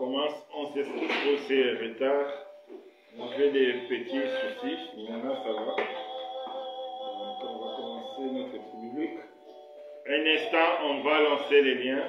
commence, on s'excuse pour ces retards. On fait des petits soucis, maintenant ça va. Donc on va commencer notre public. Un instant, on va lancer les liens.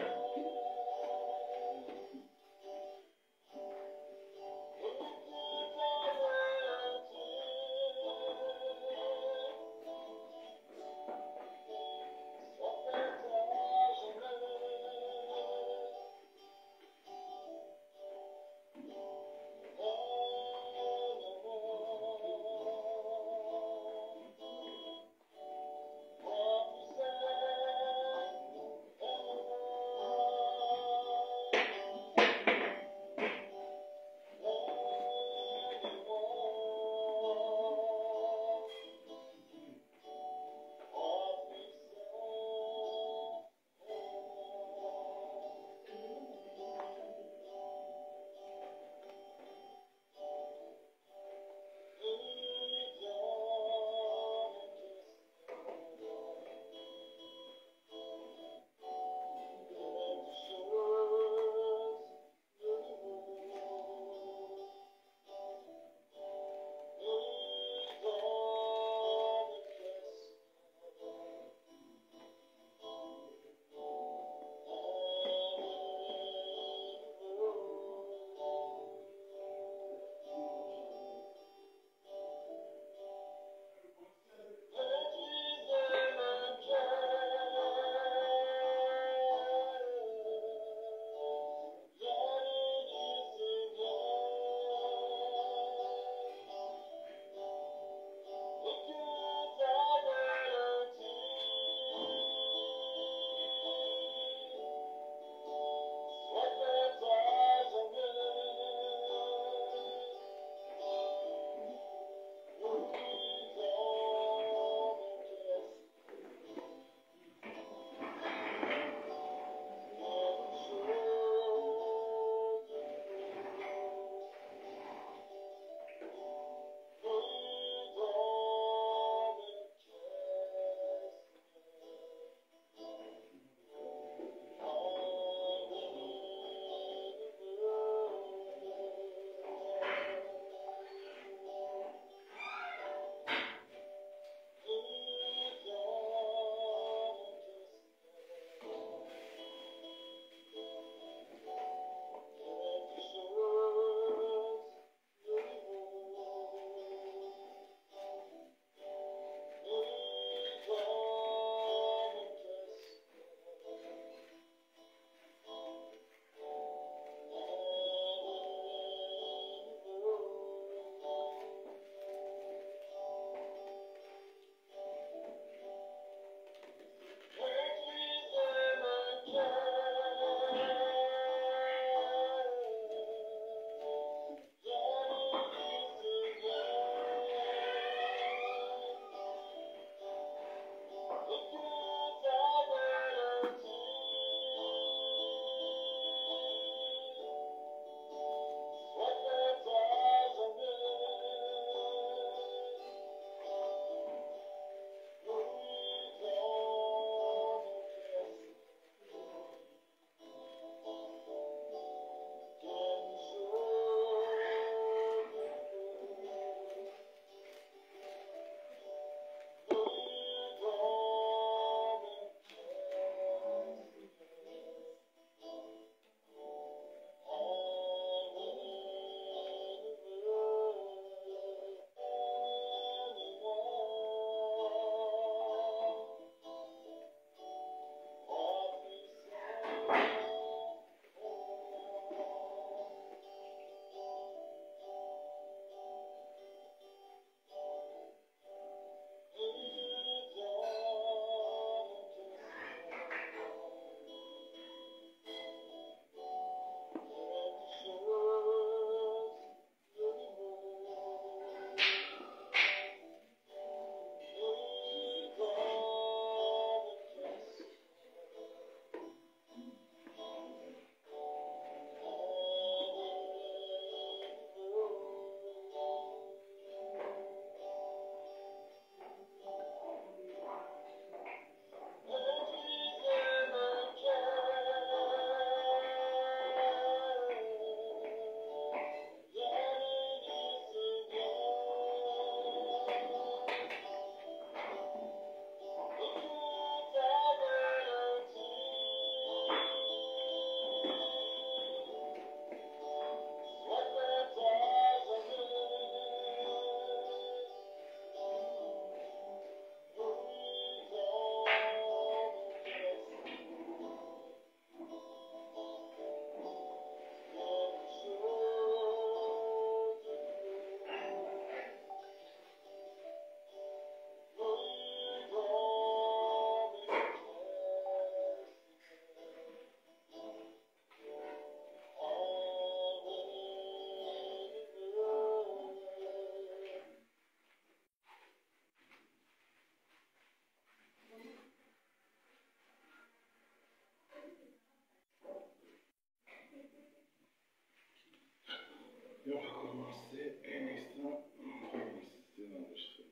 Et on va commencer un instant. On va commencer l'enregistrement.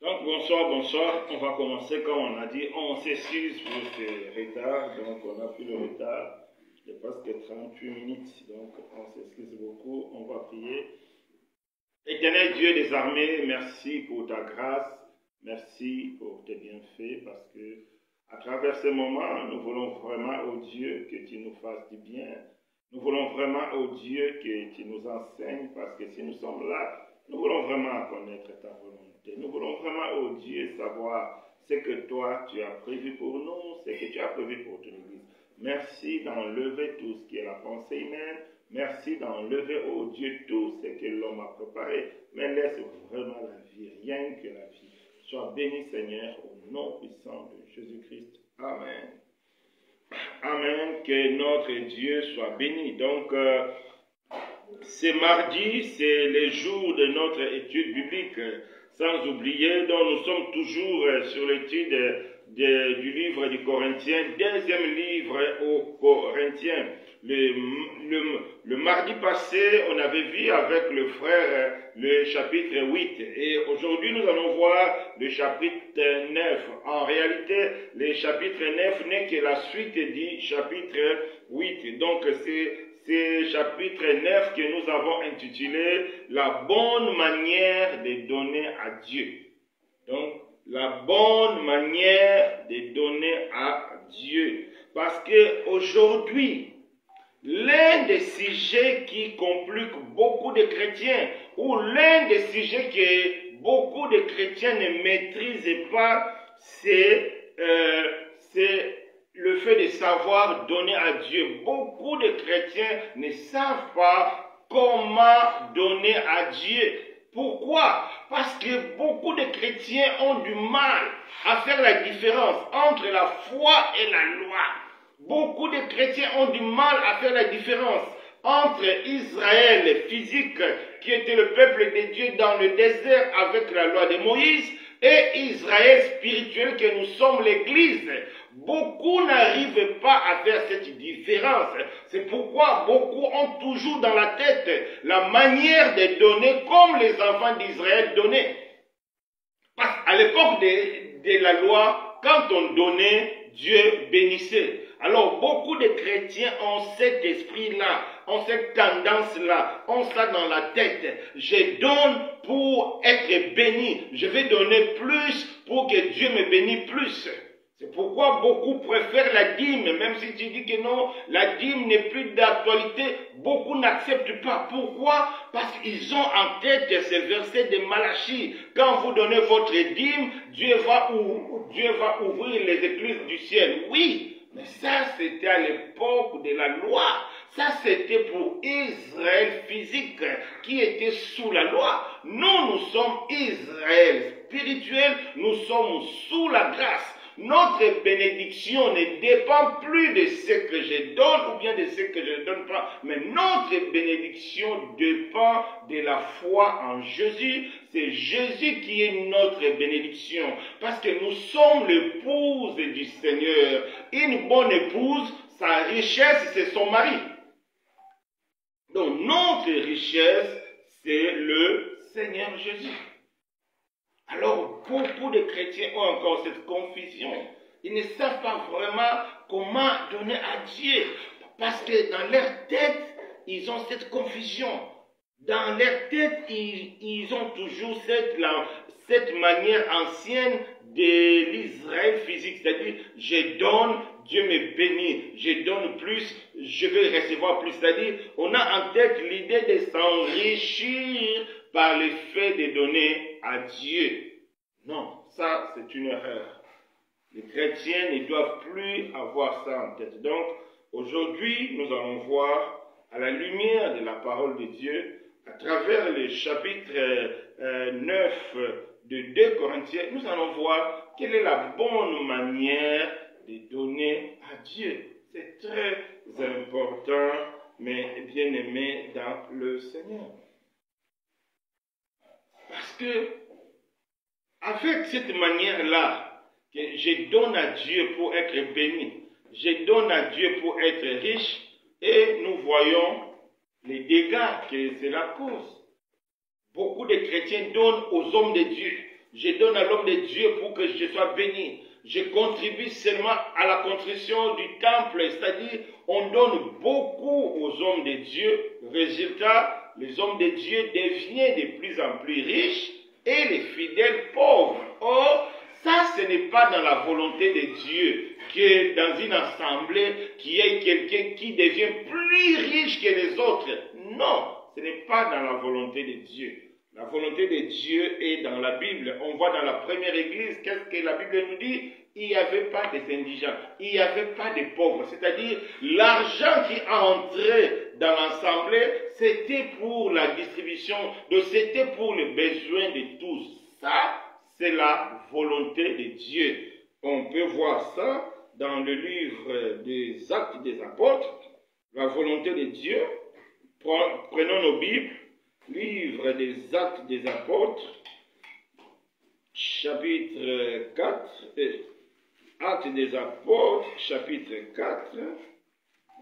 Donc bonsoir, on va commencer comme on a dit, on s'excuse pour ce retard, donc on a pris le retard de presque 38 minutes, donc on s'excuse beaucoup, on va prier. Éternel Dieu des armées, merci pour ta grâce, merci pour tes bienfaits, parce que à travers ce moment, nous voulons vraiment, ô Dieu, que tu nous fasses du bien. Nous voulons vraiment, ô Dieu, que tu nous enseignes, parce que si nous sommes là, nous voulons vraiment connaître ta volonté. Nous voulons vraiment, ô Dieu, savoir ce que toi, tu as prévu pour nous, ce que tu as prévu pour ton Église. Merci d'enlever tout ce qui est la pensée humaine. Merci d'enlever, ô Dieu, tout ce que l'homme a préparé. Mais laisse vraiment la vie, rien que la vie. Sois béni, Seigneur, au nom puissant de Jésus-Christ. Amen. Amen. Que notre Dieu soit béni. Donc, c'est mardi, c'est le jour de notre étude biblique. Sans oublier, donc nous sommes toujours sur l'étude du livre du Corinthiens, deuxième livre aux Corinthiens. Le mardi passé, on avait vu avec le frère le chapitre 8 et aujourd'hui nous allons voir le chapitre 9. En réalité, le chapitre 9 n'est que la suite du chapitre 8. Donc c'est chapitre 9 que nous avons intitulé « La bonne manière de donner à Dieu ». Donc, la bonne manière de donner à Dieu. Parce qu'aujourd'hui, l'un des sujets qui complique beaucoup de chrétiens, ou l'un des sujets que beaucoup de chrétiens ne maîtrisent pas, c'est le fait de savoir donner à Dieu. Beaucoup de chrétiens ne savent pas comment donner à Dieu. Pourquoi? Parce que beaucoup de chrétiens ont du mal à faire la différence entre la foi et la loi. Beaucoup de chrétiens ont du mal à faire la différence entre Israël physique, qui était le peuple de Dieu dans le désert avec la loi de Moïse, et Israël spirituel que nous sommes l'Église. Beaucoup n'arrivent pas à faire cette différence. C'est pourquoi beaucoup ont toujours dans la tête la manière de donner comme les enfants d'Israël donnaient. Parce qu'à l'époque de la loi, quand on donnait, Dieu bénissait. Alors beaucoup de chrétiens ont cet esprit-là, ont cette tendance-là, ont ça dans la tête. Je donne pour être béni. Je vais donner plus pour que Dieu me bénisse plus. C'est pourquoi beaucoup préfèrent la dîme, même si tu dis que non, la dîme n'est plus d'actualité, beaucoup n'acceptent pas. Pourquoi? Parce qu'ils ont en tête ces versets de Malachie. Quand vous donnez votre dîme, Dieu va ouvrir les écluses du ciel. Oui, mais ça c'était à l'époque de la loi. Ça c'était pour Israël physique qui était sous la loi. Nous sommes Israël spirituel, nous sommes sous la grâce. Notre bénédiction ne dépend plus de ce que je donne ou bien de ce que je ne donne pas, mais notre bénédiction dépend de la foi en Jésus. C'est Jésus qui est notre bénédiction, parce que nous sommes l'épouse du Seigneur. Une bonne épouse, sa richesse, c'est son mari. Donc notre richesse, c'est le Seigneur Jésus. Alors, beaucoup de chrétiens ont encore cette confusion. Ils ne savent pas vraiment comment donner à Dieu. Parce que dans leur tête, ils ont cette confusion. Dans leur tête, ils ont toujours cette manière ancienne de l'Israël physique. C'est-à-dire, je donne, Dieu me bénit. Je donne plus, je vais recevoir plus. C'est-à-dire, on a en tête l'idée de s'enrichir par le fait de donner à Dieu. Non, ça c'est une erreur. Les chrétiens ne doivent plus avoir ça en tête. Donc, aujourd'hui, nous allons voir, à la lumière de la parole de Dieu, à travers le chapitre 9 de 2 Corinthiens, nous allons voir quelle est la bonne manière de donner à Dieu. C'est très important, mais bien aimé dans le Seigneur. Parce que, avec cette manière-là que je donne à Dieu pour être béni, je donne à Dieu pour être riche, et nous voyons les dégâts que cela cause. Beaucoup de chrétiens donnent aux hommes de Dieu. Je donne à l'homme de Dieu pour que je sois béni. Je contribue seulement à la construction du temple, c'est-à-dire on donne beaucoup aux hommes de Dieu. Résultat, les hommes de Dieu deviennent de plus en plus riches et les fidèles pauvres. Or, ça, ce n'est pas dans la volonté de Dieu que dans une assemblée, qu'il y ait quelqu'un qui devient plus riche que les autres. Non, ce n'est pas dans la volonté de Dieu. La volonté de Dieu est dans la Bible. On voit dans la première église, qu'est-ce que la Bible nous dit? Il n'y avait pas des indigents, il n'y avait pas de pauvres. C'est-à-dire, l'argent qui entrait dans l'assemblée, c'était pour la distribution, c'était pour les besoins de tous. Ça, c'est la volonté de Dieu. On peut voir ça dans le livre des Actes des Apôtres, la volonté de Dieu. Prenons nos Bibles, livre des Actes des Apôtres, chapitre 4, Actes des Apôtres, chapitre 4,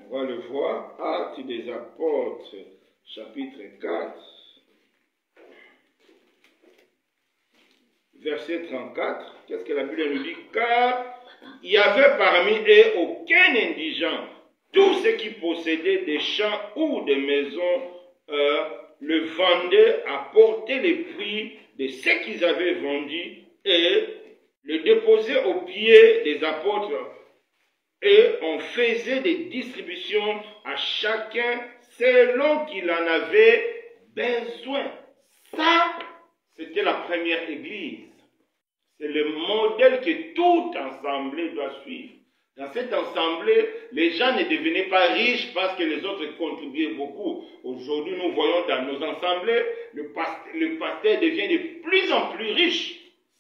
on va le voir, Actes des Apôtres, chapitre 4, verset 34, qu'est-ce que la Bible nous dit? Car il n'y avait parmi eux aucun indigent. Tous ceux qui possédaient des champs ou des maisons le vendaient, apportaient les prix de ce qu'ils avaient vendu et le déposaient aux pieds des apôtres. Et on faisait des distributions à chacun selon qu'il en avait besoin. Ça, c'était la première église. C'est le modèle que toute assemblée doit suivre. Dans cette assemblée, les gens ne devenaient pas riches parce que les autres contribuaient beaucoup. Aujourd'hui, nous voyons dans nos assemblées, le pasteur devient de plus en plus riche.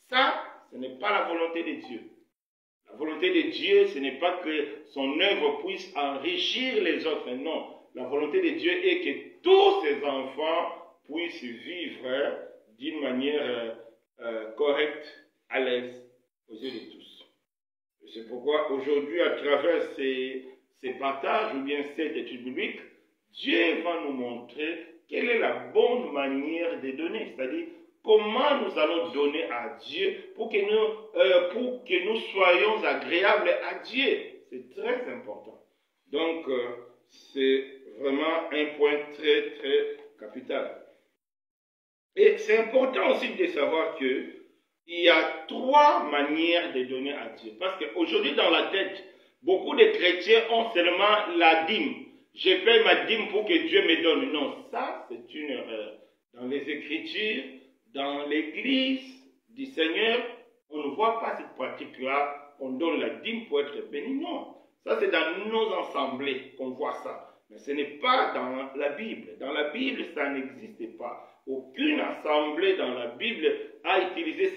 Ça, ce n'est pas la volonté de Dieu. La volonté de Dieu, ce n'est pas que son œuvre puisse enrichir les autres. Non. La volonté de Dieu est que tous ses enfants puissent vivre d'une manière correcte, à l'aise, aux yeux de tous. C'est pourquoi aujourd'hui, à travers ces partages ou bien cette étude biblique, Dieu va nous montrer quelle est la bonne manière de donner. C'est-à-dire, comment nous allons donner à Dieu pour que nous soyons agréables à Dieu. C'est très important. Donc, c'est vraiment un point très, très capital. Et c'est important aussi de savoir que il y a trois manières de donner à Dieu. Parce qu'aujourd'hui, dans la tête, beaucoup de chrétiens ont seulement la dîme. Je paie ma dîme pour que Dieu me donne. Non, ça, c'est une erreur. Dans les Écritures, dans l'Église du Seigneur, on ne voit pas cette pratique-là. On donne la dîme pour être béni. Non, ça, c'est dans nos assemblées qu'on voit ça. Mais ce n'est pas dans la Bible. Dans la Bible, ça n'existe pas. Aucune assemblée dans la Bible a utilisé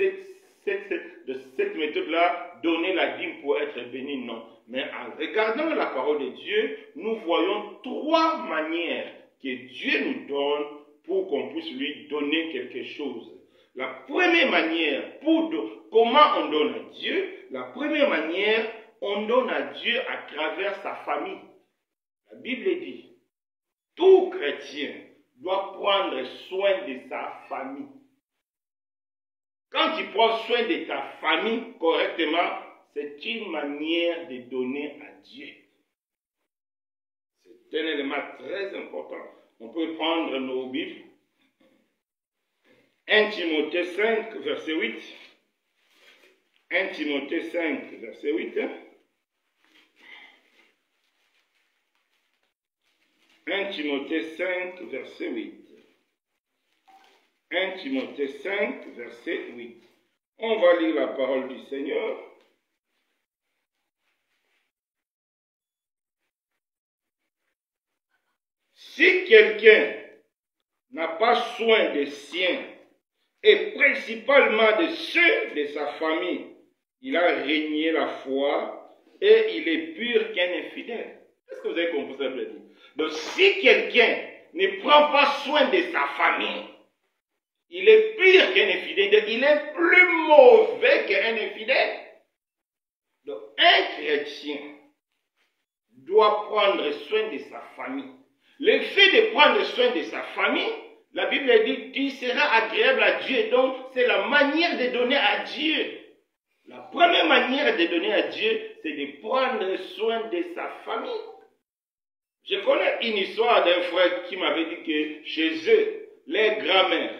cette méthode-là, donner la dîme pour être béni, non. Mais en regardant la parole de Dieu, nous voyons trois manières que Dieu nous donne pour qu'on puisse lui donner quelque chose. La première manière, comment on donne à Dieu, la première manière, on donne à Dieu à travers sa famille. La Bible dit, tout chrétien doit prendre soin de sa famille. Quand tu prends soin de ta famille correctement, c'est une manière de donner à Dieu. C'est un élément très important. On peut prendre nos Bibles. 1 Timothée 5, verset 8. 1 Timothée 5, verset 8. 1 Timothée 5, verset 8. 1 Timothée 5, verset 8. On va lire la parole du Seigneur. Si quelqu'un n'a pas soin des siens, et principalement de ceux de sa famille, il a régné la foi et il est pur qu'un infidèle. Est-ce que vous avez compris ça, veut dire? Donc, si quelqu'un ne prend pas soin de sa famille, il est pire qu'un infidèle. Il est plus mauvais qu'un infidèle. chrétien doit prendre soin de sa famille. Le fait de prendre soin de sa famille, la Bible dit, tu seras agréable à Dieu. Donc, c'est la manière de donner à Dieu. La première manière de donner à Dieu, c'est de prendre soin de sa famille. Je connais une histoire d'un frère qui m'avait dit que chez eux, les grands-mères,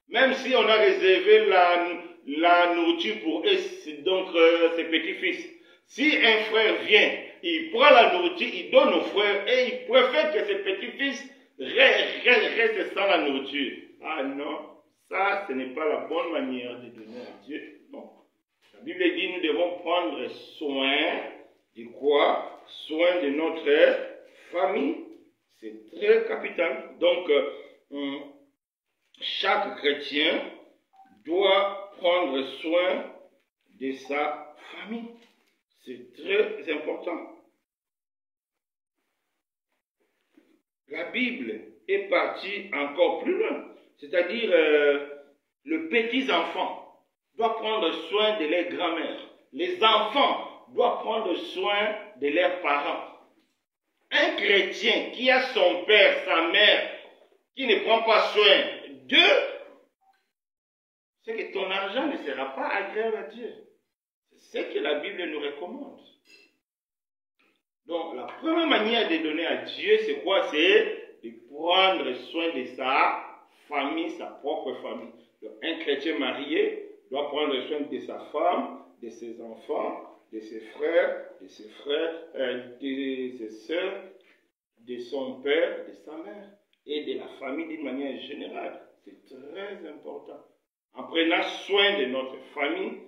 même si on a réservé la nourriture pour eux, donc ses petits-fils, si un frère vient, il prend la nourriture, il donne au frère et il préfère que ses petits-fils restent sans la nourriture. Ah non, ça, ce n'est pas la bonne manière de donner à Dieu. Non. La Bible dit, nous devons prendre soin de quoi? Soin de notre famille. C'est très capital. Donc, chaque chrétien doit prendre soin de sa famille. C'est très important. La Bible est partie encore plus loin. C'est-à-dire, le petit-enfant doit prendre soin de leurs grands-mères. Les enfants doivent prendre soin de leurs parents. Un chrétien qui a son père, sa mère, qui ne prend pas soin d'eux, c'est que ton argent ne sera pas agréable à Dieu. C'est ce que la Bible nous recommande. Donc, la première manière de donner à Dieu, c'est quoi? C'est de prendre soin de sa famille, sa propre famille. Donc, un chrétien marié doit prendre soin de sa femme, de ses enfants, de ses frères, de ses sœurs, de son père, de sa mère et de la famille d'une manière générale. C'est très important. En prenant soin de notre famille,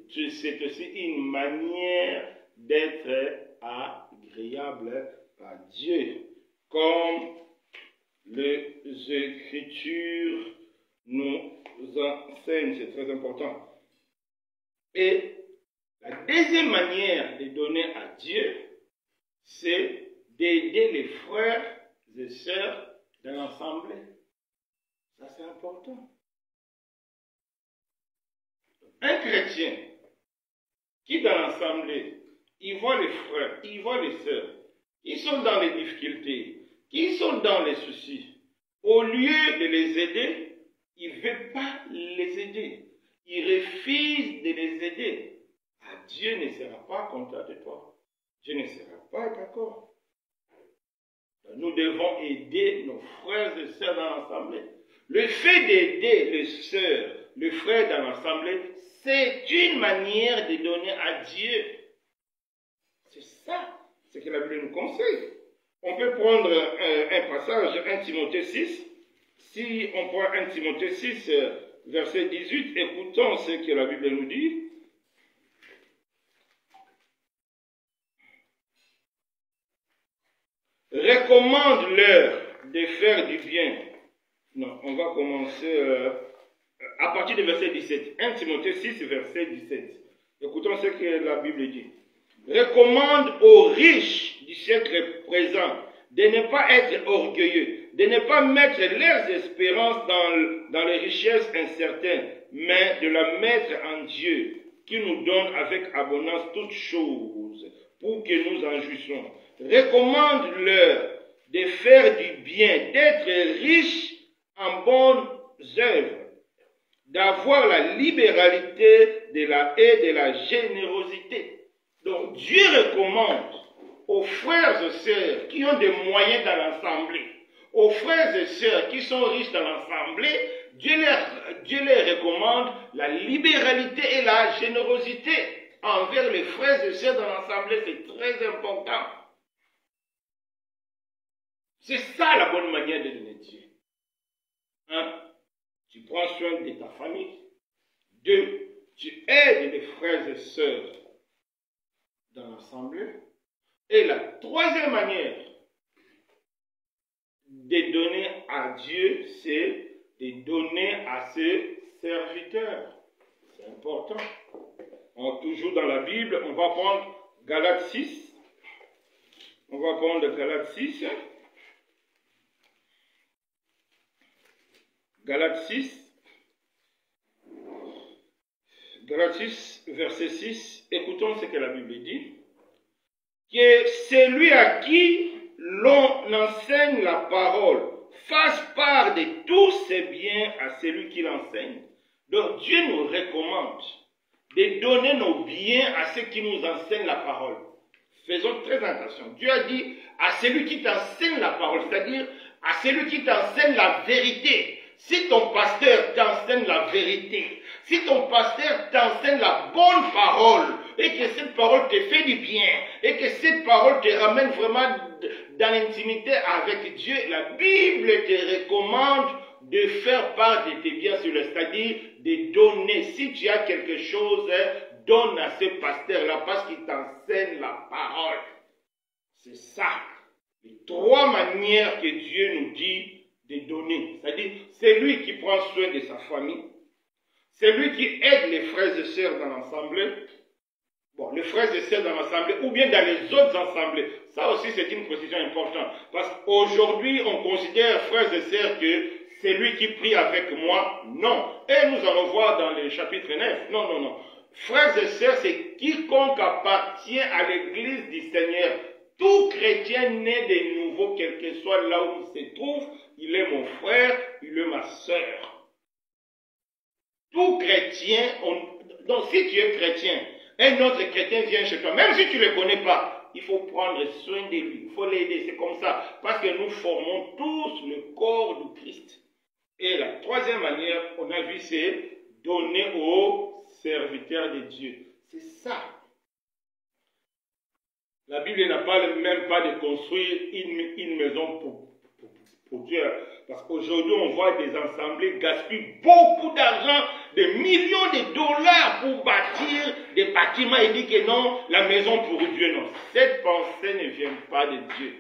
c'est aussi une manière d'être agréable à Dieu. Comme les Écritures nous enseignent, c'est très important. Et la deuxième manière de donner à Dieu, c'est d'aider les frères et sœurs dans l'assemblée. Ça, c'est important. Un chrétien qui, dans l'assemblée, il voit les frères, il voit les sœurs, qui sont dans les difficultés, qui sont dans les soucis, au lieu de les aider, il ne veut pas les aider. Il refuse de les aider. Dieu ne sera pas content de toi. Dieu ne sera pas d'accord. Nous devons aider nos frères et sœurs dans l'assemblée. Le fait d'aider les sœurs, les frères dans l'assemblée, c'est une manière de donner à Dieu. C'est ça, ce que la Bible nous conseille. On peut prendre un passage, 1 Timothée 6. Si on prend 1 Timothée 6, verset 18, écoutons ce que la Bible nous dit. Recommande-leur de faire du bien. Non, on va commencer à partir du verset 17. 1 Timothée 6, verset 17. Écoutons ce que la Bible dit. Recommande aux riches du siècle présent de ne pas être orgueilleux, de ne pas mettre leurs espérances dans les richesses incertaines, mais de la mettre en Dieu, qui nous donne avec abondance toutes choses, pour que nous en jouissions. Recommande-leur de faire du bien, d'être riches en bonnes œuvres, d'avoir la libéralité et de la générosité. Donc Dieu recommande aux frères et sœurs qui ont des moyens dans l'assemblée, aux frères et sœurs qui sont riches dans l'assemblée, Dieu leur recommande la libéralité et la générosité envers les frères et sœurs dans l'assemblée. C'est très important. C'est ça la bonne manière de donner Dieu. 1. Tu prends soin de ta famille. 2. Tu aides les frères et sœurs dans l'assemblée. Et la troisième manière de donner à Dieu, c'est de donner à ses serviteurs. C'est important. Toujours dans la Bible, on va prendre Galates 6. On va prendre Galates 6. Galates 6. Galates 6, verset 6. Écoutons ce que la Bible dit. que celui à qui l'on enseigne la parole fasse part de tous ses biens à celui qui l'enseigne. Donc Dieu nous recommande de donner nos biens à ceux qui nous enseignent la parole. Faisons très attention. Dieu a dit à celui qui t'enseigne la parole, c'est-à-dire à celui qui t'enseigne la vérité. Si ton pasteur t'enseigne la vérité, si ton pasteur t'enseigne la bonne parole, et que cette parole te fait du bien, et que cette parole te ramène vraiment dans l'intimité avec Dieu, la Bible te recommande de faire part de tes biens sur le, c'est-à-dire de donner. Si tu as quelque chose, donne à ce pasteur-là parce qu'il t'enseigne la parole. C'est ça. Les trois manières que Dieu nous dit de donner. C'est-à-dire, c'est lui qui prend soin de sa famille. C'est lui qui aide les frères et sœurs dans l'assemblée. Bon, les frères et sœurs dans l'assemblée ou bien dans les autres assemblées. Ça aussi, c'est une précision importante. Parce qu'aujourd'hui, on considère, frères et sœurs, que c'est lui qui prie avec moi. Non. Et nous allons voir dans le chapitre 9. Non, non, non. Frères et sœurs, c'est quiconque appartient à l'église du Seigneur. Tout chrétien né de nouveau, quel que soit là où il se trouve, il est mon frère, il est ma sœur. Tout chrétien, donc si tu es chrétien, un autre chrétien vient chez toi, même si tu ne le connais pas, il faut prendre soin de lui, il faut l'aider, c'est comme ça, parce que nous formons tous le corps du Christ. Et la troisième manière, on a vu, c'est donner aux serviteurs de Dieu. C'est ça. La Bible n'a pas même pas de construire une maison pour Dieu. Parce qu'aujourd'hui, on voit des assemblées gaspiller beaucoup d'argent, des millions de dollars pour bâtir des bâtiments et dire que non, la maison pour Dieu, non. Cette pensée ne vient pas de Dieu.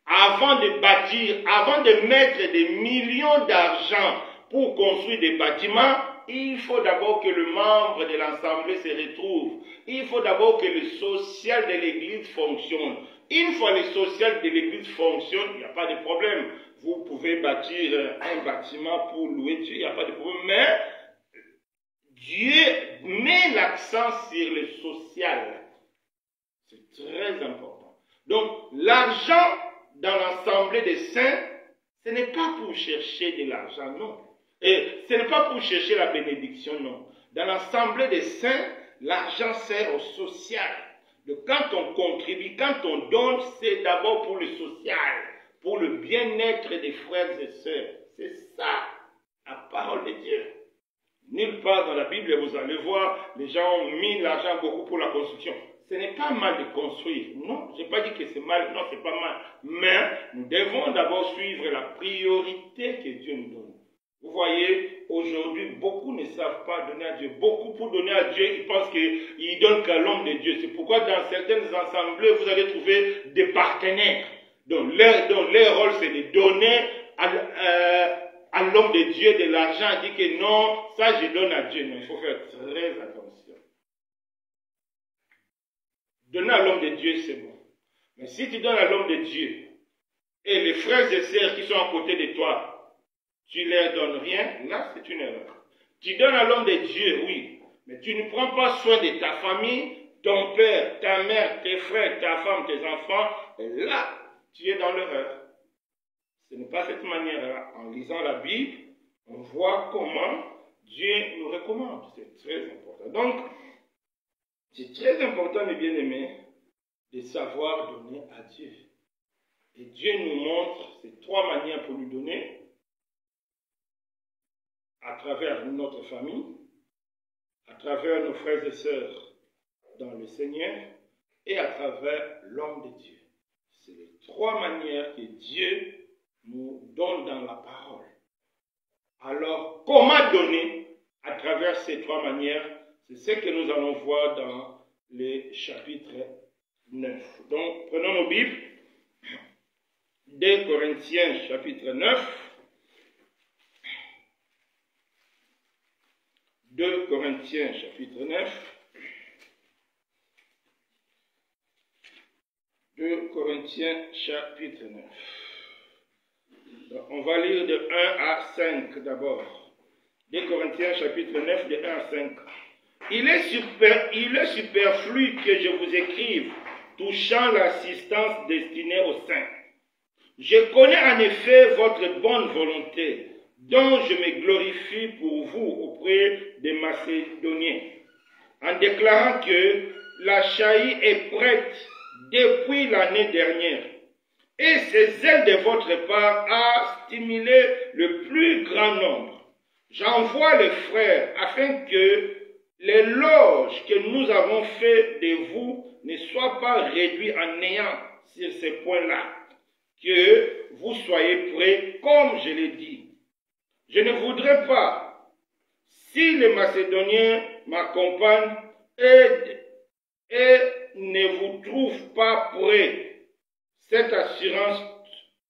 Avant de bâtir, avant de mettre des millions d'argent pour construire des bâtiments, il faut d'abord que le membre de l'assemblée se retrouve. Il faut d'abord que le social de l'église fonctionne. Une fois le social de l'église fonctionne, il n'y a pas de problème. Vous pouvez bâtir un bâtiment pour louer Dieu, il n'y a pas de problème. Mais Dieu met l'accent sur le social. C'est très important. Donc, l'argent dans l'assemblée des saints, ce n'est pas pour chercher de l'argent, non. Et ce n'est pas pour chercher la bénédiction, non. Dans l'assemblée des saints, l'argent sert au social. Donc, quand on contribue, quand on donne, c'est d'abord pour le social, pour le bien-être des frères et sœurs. C'est ça, la parole de Dieu. Nulle part dans la Bible, vous allez voir, les gens ont mis l'argent beaucoup pour la construction. Ce n'est pas mal de construire. Non, je n'ai pas dit que c'est mal. Non, ce n'est pas mal. Mais nous devons d'abord suivre la priorité que Dieu nous donne. Vous voyez, aujourd'hui, beaucoup ne savent pas donner à Dieu. Beaucoup, pour donner à Dieu, ils pensent qu'ils donnent qu'à l'homme de Dieu. C'est pourquoi dans certaines assemblées, vous allez trouver des partenaires. Donc, leur rôle, c'est de donner à l'homme de Dieu de l'argent. Dit que non, ça, je donne à Dieu. Non, il faut faire très attention. Donner à l'homme de Dieu, c'est bon. Mais si tu donnes à l'homme de Dieu, et les frères et sœurs qui sont à côté de toi, tu ne leur donnes rien, là c'est une erreur. Tu donnes à l'homme de Dieu, oui, mais tu ne prends pas soin de ta famille, ton père, ta mère, tes frères, ta femme, tes enfants, et là, tu es dans l'erreur. Ce n'est pas cette manière-là. En lisant la Bible, on voit comment Dieu nous recommande. C'est très important. Donc, c'est très important, mes bien-aimés, de savoir donner à Dieu. Et Dieu nous montre ces trois manières pour nous donner, à travers notre famille, à travers nos frères et sœurs dans le Seigneur, et à travers l'homme de Dieu. C'est les trois manières que Dieu nous donne dans la parole. Alors, comment donner à travers ces trois manières? C'est ce que nous allons voir dans le chapitre 9. Donc, prenons nos Bibles. 2 Corinthiens, chapitre 9. 2 Corinthiens, chapitre 9. 2 Corinthiens, chapitre 9. Donc, on va lire de 1 à 5 d'abord. 2 Corinthiens, chapitre 9, de 1 à 5. Il est superflu que je vous écrive touchant l'assistance destinée aux saints. Je connais en effet votre bonne volonté, dont je me glorifie pour vous auprès des Macédoniens, en déclarant que l'Achaïe est prête depuis l'année dernière. Et ce zèle de votre part a stimulé le plus grand nombre. J'envoie les frères afin que l'éloge que nous avons fait de vous ne soit pas réduit en néant sur ces points-là, que vous soyez prêts comme je l'ai dit. Je ne voudrais pas, si les Macédoniens m'accompagnent et ne vous trouvent pas prêts, cette assurance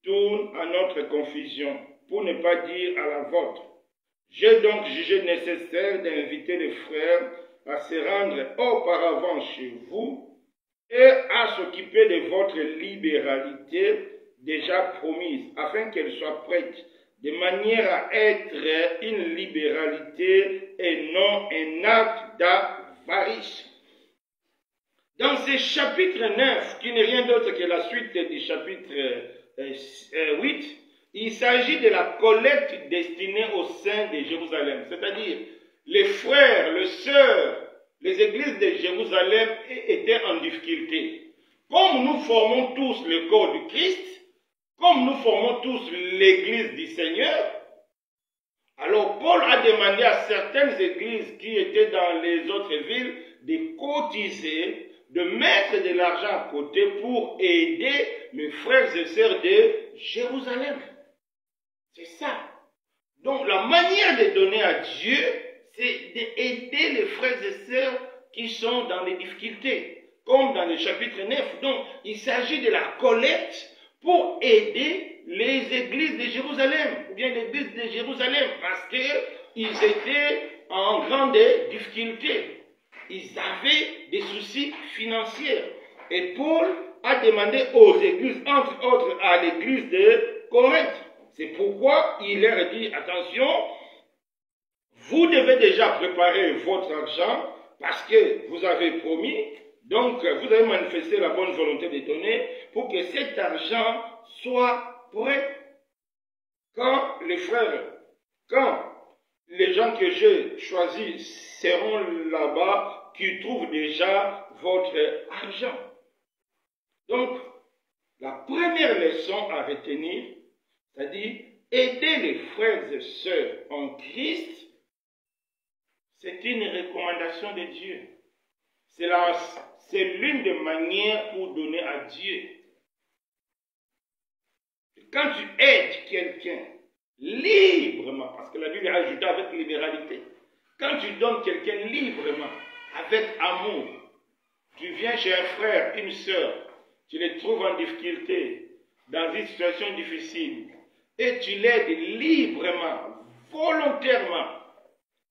tourne à notre confusion, pour ne pas dire à la vôtre. J'ai donc jugé nécessaire d'inviter les frères à se rendre auparavant chez vous et à s'occuper de votre libéralité déjà promise, afin qu'elle soit prête, de manière à être une libéralité et non un acte d'avarice. Dans ce chapitre 9, qui n'est rien d'autre que la suite du chapitre 8, il s'agit de la collecte destinée aux saints de Jérusalem, c'est-à-dire les frères, les sœurs, les églises de Jérusalem étaient en difficulté. Comme nous formons tous le corps du Christ, comme nous formons tous l'église du Seigneur, alors Paul a demandé à certaines églises qui étaient dans les autres villes de cotiser, de mettre de l'argent à côté pour aider les frères et sœurs de Jérusalem. C'est ça. Donc la manière de donner à Dieu, c'est d'aider les frères et sœurs qui sont dans les difficultés, comme dans le chapitre 9. Donc il s'agit de la collecte pour aider les églises de Jérusalem, ou bien l'église de Jérusalem, parce qu'ils étaient en grande difficulté. Ils avaient des soucis financiers. Et Paul a demandé aux églises, entre autres à l'église de Corinthe. C'est pourquoi il leur dit, attention, vous devez déjà préparer votre argent, parce que vous avez promis, donc vous avez manifesté la bonne volonté de donner, pour que cet argent soit prêt. Quand les frères, quand les gens que j'ai choisis seront là-bas, qui trouvent déjà votre argent. Donc, la première leçon à retenir, c'est-à-dire aider les frères et sœurs en Christ, c'est une recommandation de Dieu. C'est l'une des manières pour donner à Dieu. Quand tu aides quelqu'un librement, parce que la Bible a ajouté avec libéralité, quand tu donnes quelqu'un librement, avec amour, tu viens chez un frère, une sœur, tu les trouves en difficulté, dans une situation difficile, et tu l'aides librement, volontairement,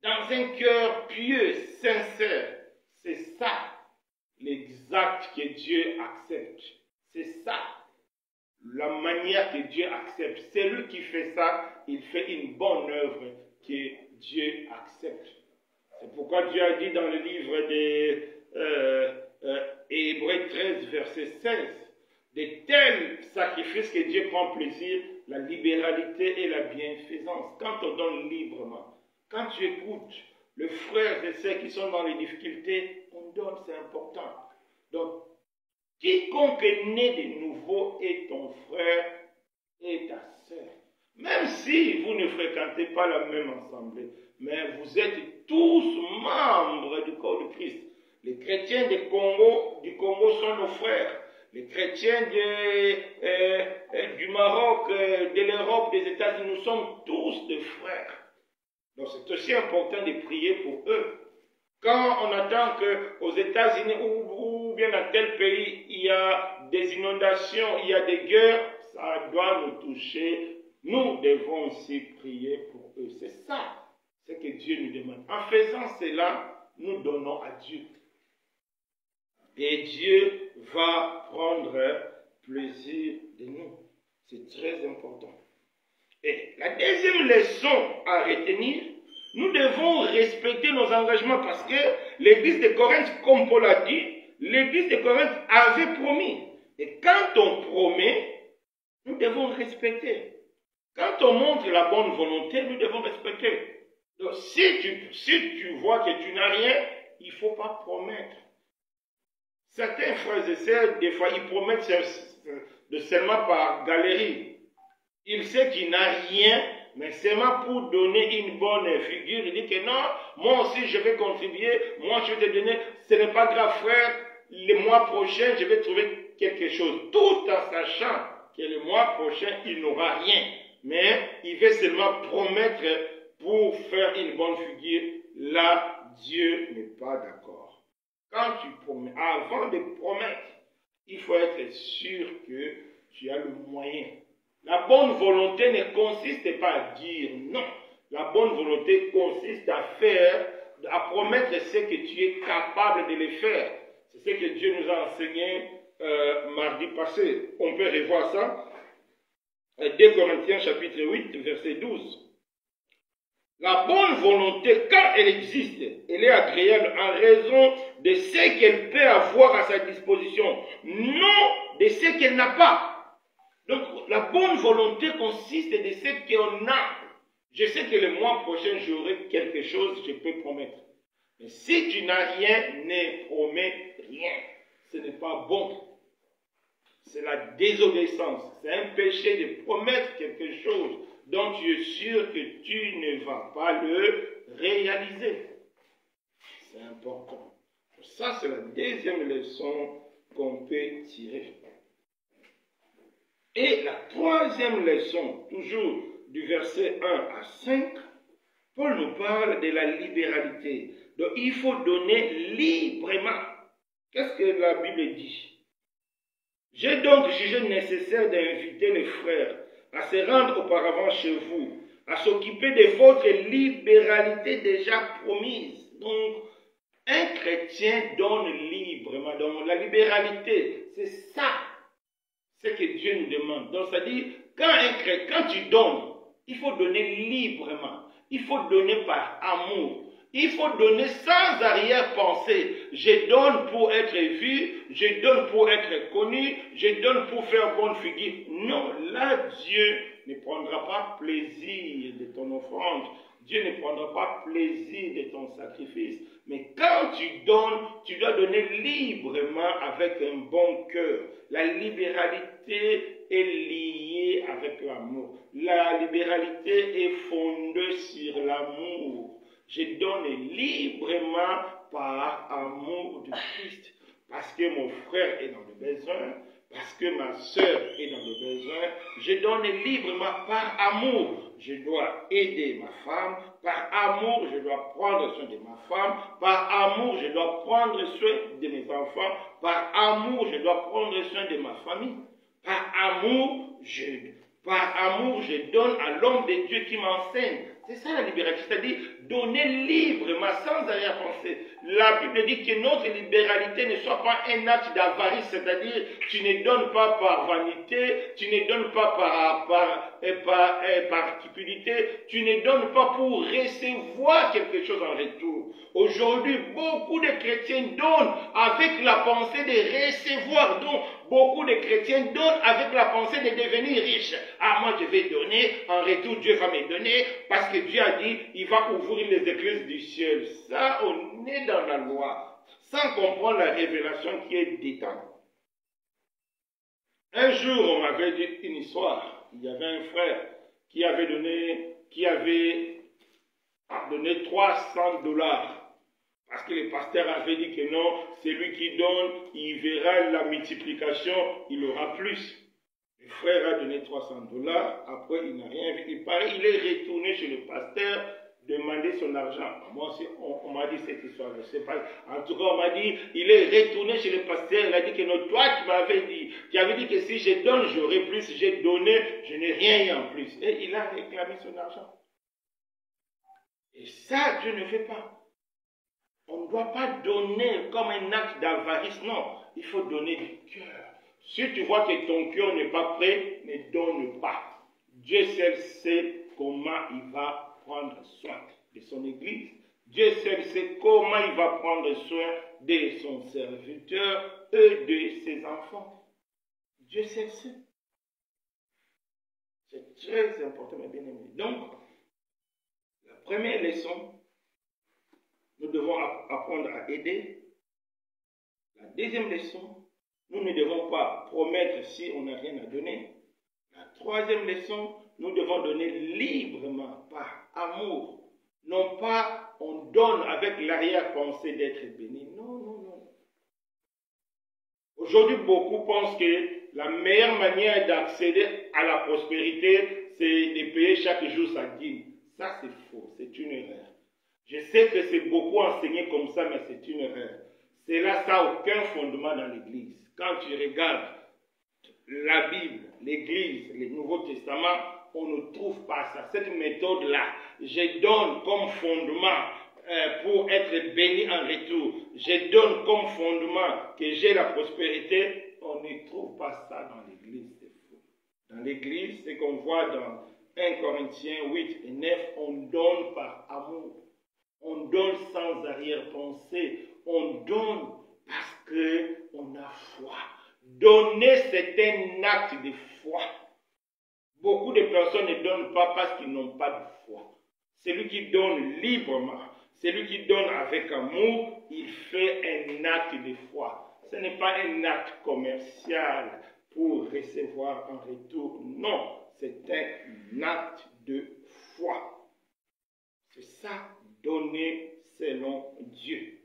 dans un cœur pieux, sincère. C'est ça, l'exact que Dieu accepte. C'est ça, la manière que Dieu accepte. C'est lui qui fait ça, il fait une bonne œuvre que Dieu accepte. C'est pourquoi Dieu a dit dans le livre des Hébreux 13, verset 16, de tels sacrifices que Dieu prend plaisir, la libéralité et la bienfaisance. Quand on donne librement, quand tu écoutes les frères et sœurs qui sont dans les difficultés, on donne, c'est important. Donc, quiconque est né de nouveau est ton frère et ta sœur. Même si vous ne fréquentez pas la même assemblée, mais vous êtes tous membres du corps de Christ. Les chrétiens du Congo sont nos frères. Les chrétiens du Maroc, de l'Europe, des États-Unis, nous sommes tous des frères. Donc c'est aussi important de prier pour eux. Quand on attend qu'aux États-Unis ou bien dans tel pays, il y a des inondations, il y a des guerres, ça doit nous toucher. Nous devons aussi prier pour eux. C'est ça, ce que Dieu nous demande. En faisant cela, nous donnons à Dieu. Et Dieu va prendre plaisir de nous. C'est très important. Et la deuxième leçon à retenir, nous devons respecter nos engagements parce que l'église de Corinthe, comme Paul a dit, l'église de Corinthe avait promis. Et quand on promet, nous devons respecter. Quand on montre la bonne volonté, nous devons respecter. Donc, si tu vois que tu n'as rien, il ne faut pas promettre. Certains frères et sœurs, des fois, ils promettent seulement par galerie. Il sait qu'il n'a rien, mais seulement pour donner une bonne figure. Il dit que non, moi aussi je vais contribuer, moi je vais te donner, ce n'est pas grave frère, le mois prochain je vais trouver quelque chose. Tout en sachant que le mois prochain il n'aura rien. Mais il veut seulement promettre pour faire une bonne figure. Là, Dieu n'est pas d'accord. Quand tu promets, avant de promettre, il faut être sûr que tu as le moyen. La bonne volonté ne consiste pas à dire non. La bonne volonté consiste à faire, à promettre ce que tu es capable de le faire. C'est ce que Dieu nous a enseigné mardi passé. On peut revoir ça. 2 Corinthiens chapitre 8, verset 12. La bonne volonté, quand elle existe, elle est agréable en raison de ce qu'elle peut avoir à sa disposition, non de ce qu'elle n'a pas. Donc, la bonne volonté consiste de ce qu'on a. Je sais que le mois prochain, j'aurai quelque chose, je peux promettre. Mais si tu n'as rien, ne promets rien. Ce n'est pas bon. C'est la désobéissance. C'est un péché de promettre quelque chose dont tu es sûr que tu ne vas pas le réaliser. C'est important. Ça, c'est la deuxième leçon qu'on peut tirer. Et la troisième leçon, toujours du verset 1 à 5, Paul nous parle de la libéralité. Donc, il faut donner librement. Qu'est-ce que la Bible dit? J'ai donc jugé nécessaire d'inviter les frères à se rendre auparavant chez vous, à s'occuper de votre libéralité déjà promise. Donc, un chrétien donne librement. Donc, la libéralité, c'est ça, ce que Dieu nous demande. Donc, c'est-à-dire, quand tu donnes, il faut donner librement. Il faut donner par amour. Il faut donner sans arrière-pensée. Je donne pour être vu, je donne pour être connu, je donne pour faire bonne figure. Non, là, Dieu ne prendra pas plaisir de ton offrande. Dieu ne prendra pas plaisir de ton sacrifice. Mais quand tu donnes, tu dois donner librement avec un bon cœur. La libéralité est liée avec l'amour. La libéralité est fondée sur l'amour. Je donne librement par amour de Christ. Parce que mon frère est dans le besoin, parce que ma soeur est dans le besoin, je donne librement par amour. Je dois aider ma femme, par amour, je dois prendre soin de ma femme, par amour, je dois prendre soin de mes enfants, par amour, je dois prendre soin de ma famille. Par amour, je donne à l'homme de Dieu qui m'enseigne. C'est ça la libéralité, c'est-à-dire donner librement, sans arrière-pensée. La Bible dit que notre libéralité ne soit pas un acte d'avarice, c'est-à-dire tu ne donnes pas par vanité, tu ne donnes pas par cupidité, tu ne donnes pas pour recevoir quelque chose en retour. Aujourd'hui, beaucoup de chrétiens donnent avec la pensée de recevoir, donc beaucoup de chrétiens donnent avec la pensée de devenir riches. Ah, moi je vais donner, en retour Dieu va me donner, parce que Dieu a dit, il va ouvrir les écluses du ciel. Ça, on est dans la loi, sans comprendre la révélation qui est détendue. Un jour, on m'avait dit une histoire. Il y avait un frère qui avait donné $300. Parce que le pasteur avait dit que non, c'est lui qui donne, il verra la multiplication, il aura plus. Le frère a donné $300, après il n'a rien vu. Il est retourné chez le pasteur, demander son argent. Moi aussi, on m'a dit cette histoire, je ne sais pas. En tout cas, on m'a dit, il est retourné chez le pasteur, il a dit que non, toi tu m'avais dit, tu avais dit que si je donne, j'aurai plus, j'ai donné, je n'ai rien eu en plus. Et il a réclamé son argent. Et ça, Dieu ne fait pas. On ne doit pas donner comme un acte d'avarice, non. Il faut donner du cœur. Si tu vois que ton cœur n'est pas prêt, ne donne pas. Dieu seul sait comment il va prendre soin de son église. Dieu seul sait comment il va prendre soin de son serviteur et de ses enfants. Dieu sait ça. C'est très important, mes bien-aimés. Donc, la première leçon, nous devons apprendre à aider. La deuxième leçon, nous ne devons pas promettre si on n'a rien à donner. La troisième leçon, nous devons donner librement, par amour. Non pas on donne avec l'arrière-pensée d'être béni. Non, non, non. Aujourd'hui, beaucoup pensent que la meilleure manière d'accéder à la prospérité, c'est de payer chaque jour sa dîme. Ça, c'est faux. C'est une erreur. Je sais que c'est beaucoup enseigné comme ça, mais c'est une erreur. Cela, ça n'a aucun fondement dans l'Église. Quand tu regardes la Bible, l'Église, le Nouveau Testament, on ne trouve pas ça. Cette méthode-là, je donne comme fondement pour être béni en retour. Je donne comme fondement que j'ai la prospérité. On ne trouve pas ça dans l'Église. C'est faux. Dans l'Église, c'est qu'on voit dans 1 Corinthiens 8 et 9, on donne par amour. On donne sans arrière-pensée. On donne parce qu'on a foi. Donner, c'est un acte de foi. Beaucoup de personnes ne donnent pas parce qu'ils n'ont pas de foi. Celui qui donne librement, celui qui donne avec amour, il fait un acte de foi. Ce n'est pas un acte commercial pour recevoir un retour. Non, c'est un acte de foi. C'est ça, donner selon Dieu,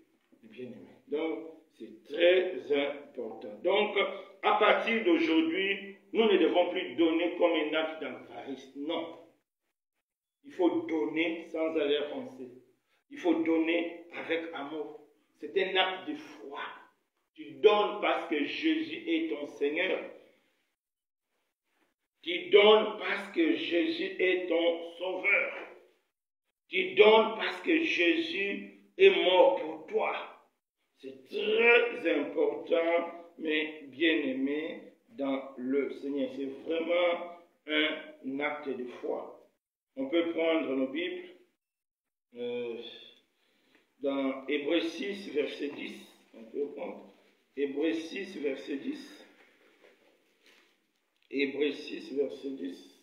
bien-aimé. Donc, c'est très important. Donc, à partir d'aujourd'hui, nous ne devons plus donner comme un acte d'avarice. Non. Il faut donner sans arrière-pensée. Il faut donner avec amour. C'est un acte de foi. Tu donnes parce que Jésus est ton Seigneur. Tu donnes parce que Jésus est ton Sauveur. Tu donnes parce que Jésus est mort pour toi. C'est très important, mais bien-aimé dans le Seigneur. C'est vraiment un acte de foi. On peut prendre nos Bibles dans Hébreux 6, verset 10. On peut prendre Hébreux 6, verset 10. Hébreux 6, verset 10.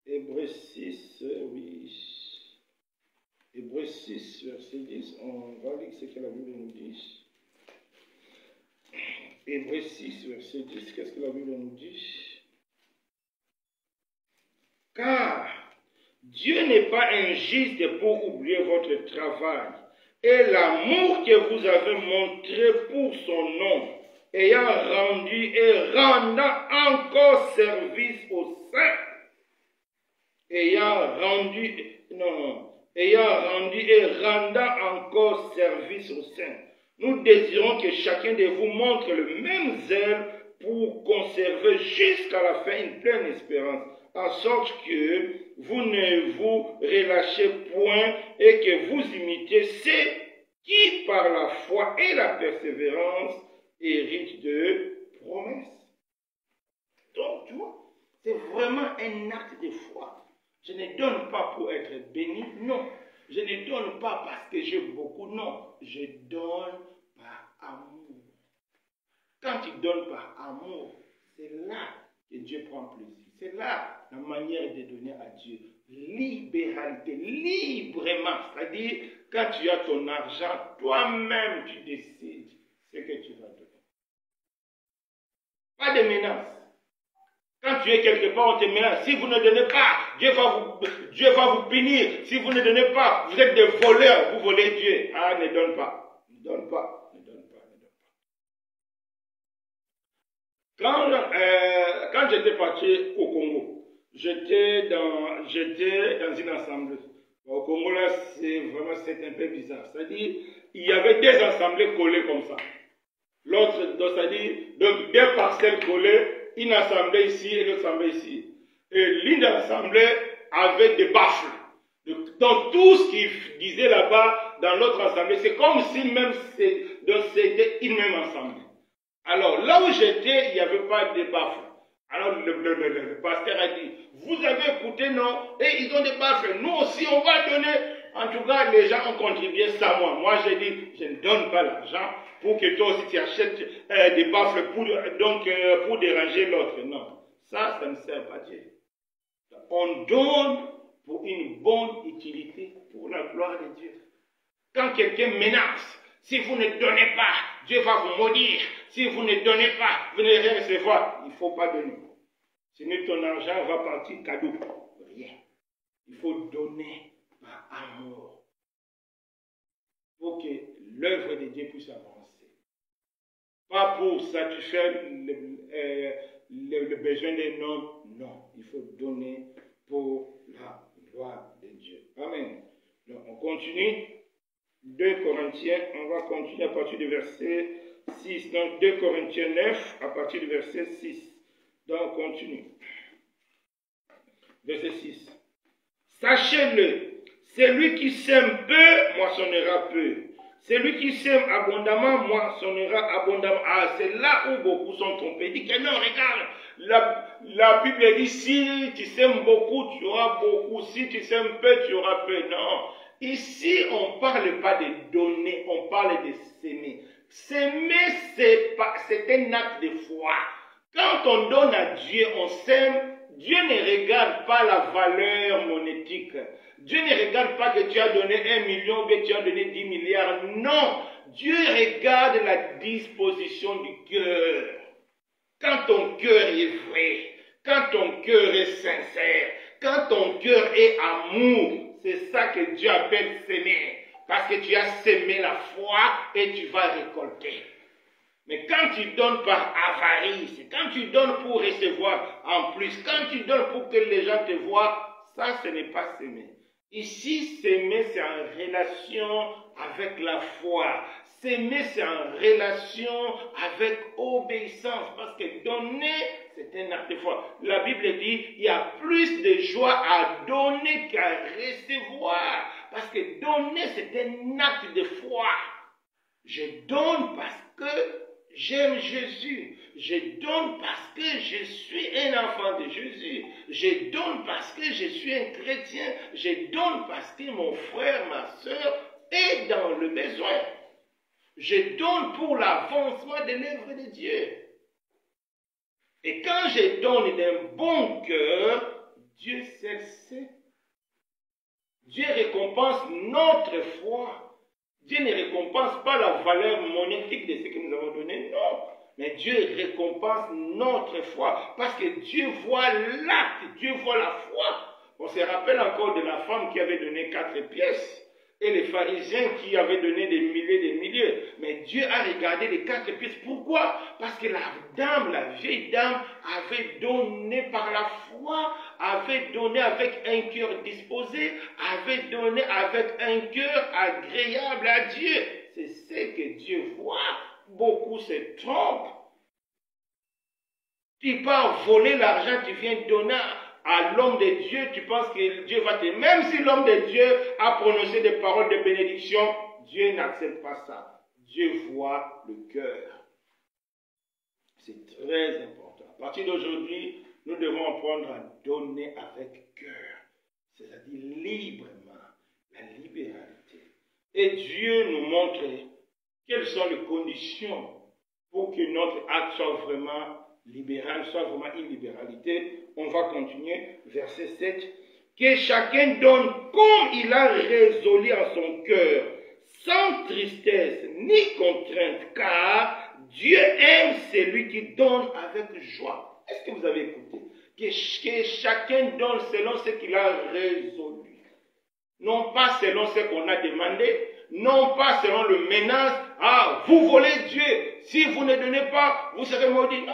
Hébreux 6, oui. Hébreux 6, verset 10. On va lire ce que la Bible nous dit. Hébreux 6, verset 10. Qu'est-ce que la Bible nous dit? Car Dieu n'est pas injuste pour oublier votre travail et l'amour que vous avez montré pour son nom, ayant rendu et rendant encore service aux saints. Ayant rendu et rendant encore service aux saints. Nous désirons que chacun de vous montre le même zèle pour conserver jusqu'à la fin une pleine espérance, en sorte que vous ne vous relâchez point et que vous imitez ceux qui, par la foi et la persévérance, héritent de promesses. Donc, tu vois, c'est vraiment un acte de foi. Je ne donne pas pour être béni, non. Je ne donne pas parce que j'ai beaucoup, non. Je donne par amour. Quand tu donnes par amour, c'est là que Dieu prend plaisir. C'est là la manière de donner à Dieu. Libéralité, librement. C'est-à-dire, quand tu as ton argent, toi-même tu décides ce que tu vas donner. Pas de menace. Quand tu es quelque part, on te menace. Si vous ne donnez pas, Dieu va vous punir. Si vous ne donnez pas, vous êtes des voleurs. Vous volez Dieu. Ah, ne donne pas. Ne donne pas. Ne donne pas. Ne donne pas. Quand j'étais parti au Congo, j'étais dans une assemblée. Au Congo, là, c'est un peu bizarre. C'est-à-dire, il y avait des assemblées collées comme ça. L'autre, c'est-à-dire, donc des parcelles collées. Une assemblée ici et l'autre assemblée ici. Et l'une des assemblées avait des baffles. Donc tout ce qu'ils disaient là-bas dans l'autre assemblée, c'est comme si même c'était une même assemblée. Alors là où j'étais, il n'y avait pas de baffles. Alors le pasteur a dit, vous avez écouté, non? Et ils ont des baffles. Nous aussi, on va donner en tout cas, les gens ont contribué sans moi. Moi, j'ai dit, je ne donne pas l'argent pour que toi aussi tu achètes des baffles pour déranger l'autre. Non, ça ne sert pas Dieu. On donne pour une bonne utilité, pour la gloire de Dieu. Quand quelqu'un menace, si vous ne donnez pas, Dieu va vous maudire. Si vous ne donnez pas, vous n'allez rien recevoir. Il ne faut pas donner. Sinon ton argent va partir cadeau. Rien. Il faut donner par amour pour que l'œuvre de Dieu puisse avancer. Pas pour satisfaire le besoin des hommes. Non, il faut donner pour la gloire de Dieu. Amen. Donc, on continue. 2 Corinthiens, on va continuer à partir du verset 6. Donc 2 Corinthiens 9, à partir du verset 6. Donc on continue. Verset 6. Sachez-le, celui qui sème peu, moissonnera peu. Celui qui sème abondamment, moissonnera abondamment. Ah, c'est là où beaucoup sont trompés. Il dit que non, regarde, la Bible dit, si tu sèmes beaucoup, tu auras beaucoup. Si tu sèmes peu, tu auras peu. Non. Ici, on ne parle pas de donner, on parle de s'aimer. S'aimer, c'est un acte de foi. Quand on donne à Dieu, on s'aime. Dieu ne regarde pas la valeur monétique. Dieu ne regarde pas que tu as donné 1 million ou que tu as donné 10 milliards. Non, Dieu regarde la disposition du cœur. Quand ton cœur est vrai, quand ton cœur est sincère, quand ton cœur est amour, c'est ça que Dieu appelle s'aimer. Parce que tu as sémé la foi et tu vas récolter. Mais quand tu donnes par avarice, quand tu donnes pour recevoir en plus, quand tu donnes pour que les gens te voient, ça ce n'est pas s'aimer. Ici, s'aimer c'est en relation avec la foi. S'aimer c'est en relation avec obéissance. Parce que donner, c'est un acte de foi. La Bible dit, il y a plus de joie à donner qu'à recevoir. Parce que donner, c'est un acte de foi. Je donne parce que j'aime Jésus. Je donne parce que je suis un enfant de Jésus. Je donne parce que je suis un chrétien. Je donne parce que mon frère, ma soeur est dans le besoin. Je donne pour l'avancement de l'œuvre de Dieu. Et quand je donne d'un bon cœur, Dieu sait. Dieu récompense notre foi. Dieu ne récompense pas la valeur monétique de ce que nous avons donné, non. Mais Dieu récompense notre foi. Parce que Dieu voit l'acte, Dieu voit la foi. On se rappelle encore de la femme qui avait donné 4 pièces. Et les pharisiens qui avaient donné des milliers. Mais Dieu a regardé les 4 pièces. Pourquoi? Parce que la vieille dame, avait donné par la foi, avait donné avec un cœur disposé, avait donné avec un cœur agréable à Dieu. C'est ce que Dieu voit. Beaucoup se trompent. Tu pars voler l'argent, tu viens donner à l'homme de Dieu, tu penses que Dieu va te... Même si l'homme de Dieu a prononcé des paroles de bénédiction, Dieu n'accepte pas ça. Dieu voit le cœur. C'est très important. À partir d'aujourd'hui, nous devons apprendre à donner avec cœur. C'est-à-dire librement, la libéralité. Et Dieu nous montre quelles sont les conditions pour que notre acte soit vraiment libéral, soit vraiment une libéralité. On va continuer, verset 7. Que chacun donne comme il a résolu en son cœur, sans tristesse ni contrainte, car Dieu aime celui qui donne avec joie. Est-ce que vous avez écouté? Que chacun donne selon ce qu'il a résolu. Non pas selon ce qu'on a demandé, non pas selon le menace. Ah, vous volez Dieu. Si vous ne donnez pas, vous serez maudit. Non.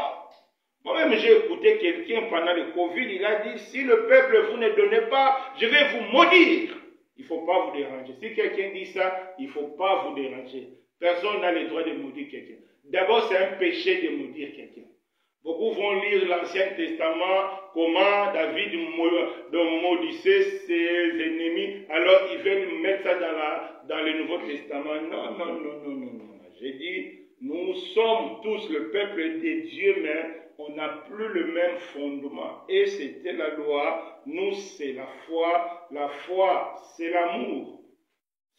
Moi-même, j'ai écouté quelqu'un pendant le Covid, il a dit, si le peuple vous ne donnez pas, je vais vous maudire. Il ne faut pas vous déranger. Si quelqu'un dit ça, il ne faut pas vous déranger. Personne n'a le droit de maudire quelqu'un. D'abord, c'est un péché de maudire quelqu'un. Beaucoup vont lire l'Ancien Testament, comment David maudissait ses ennemis. Alors, ils veulent mettre ça dans le Nouveau Testament. Non. J'ai dit, nous sommes tous le peuple de Dieu, mais on n'a plus le même fondement. Et c'était la loi, nous c'est la foi c'est l'amour.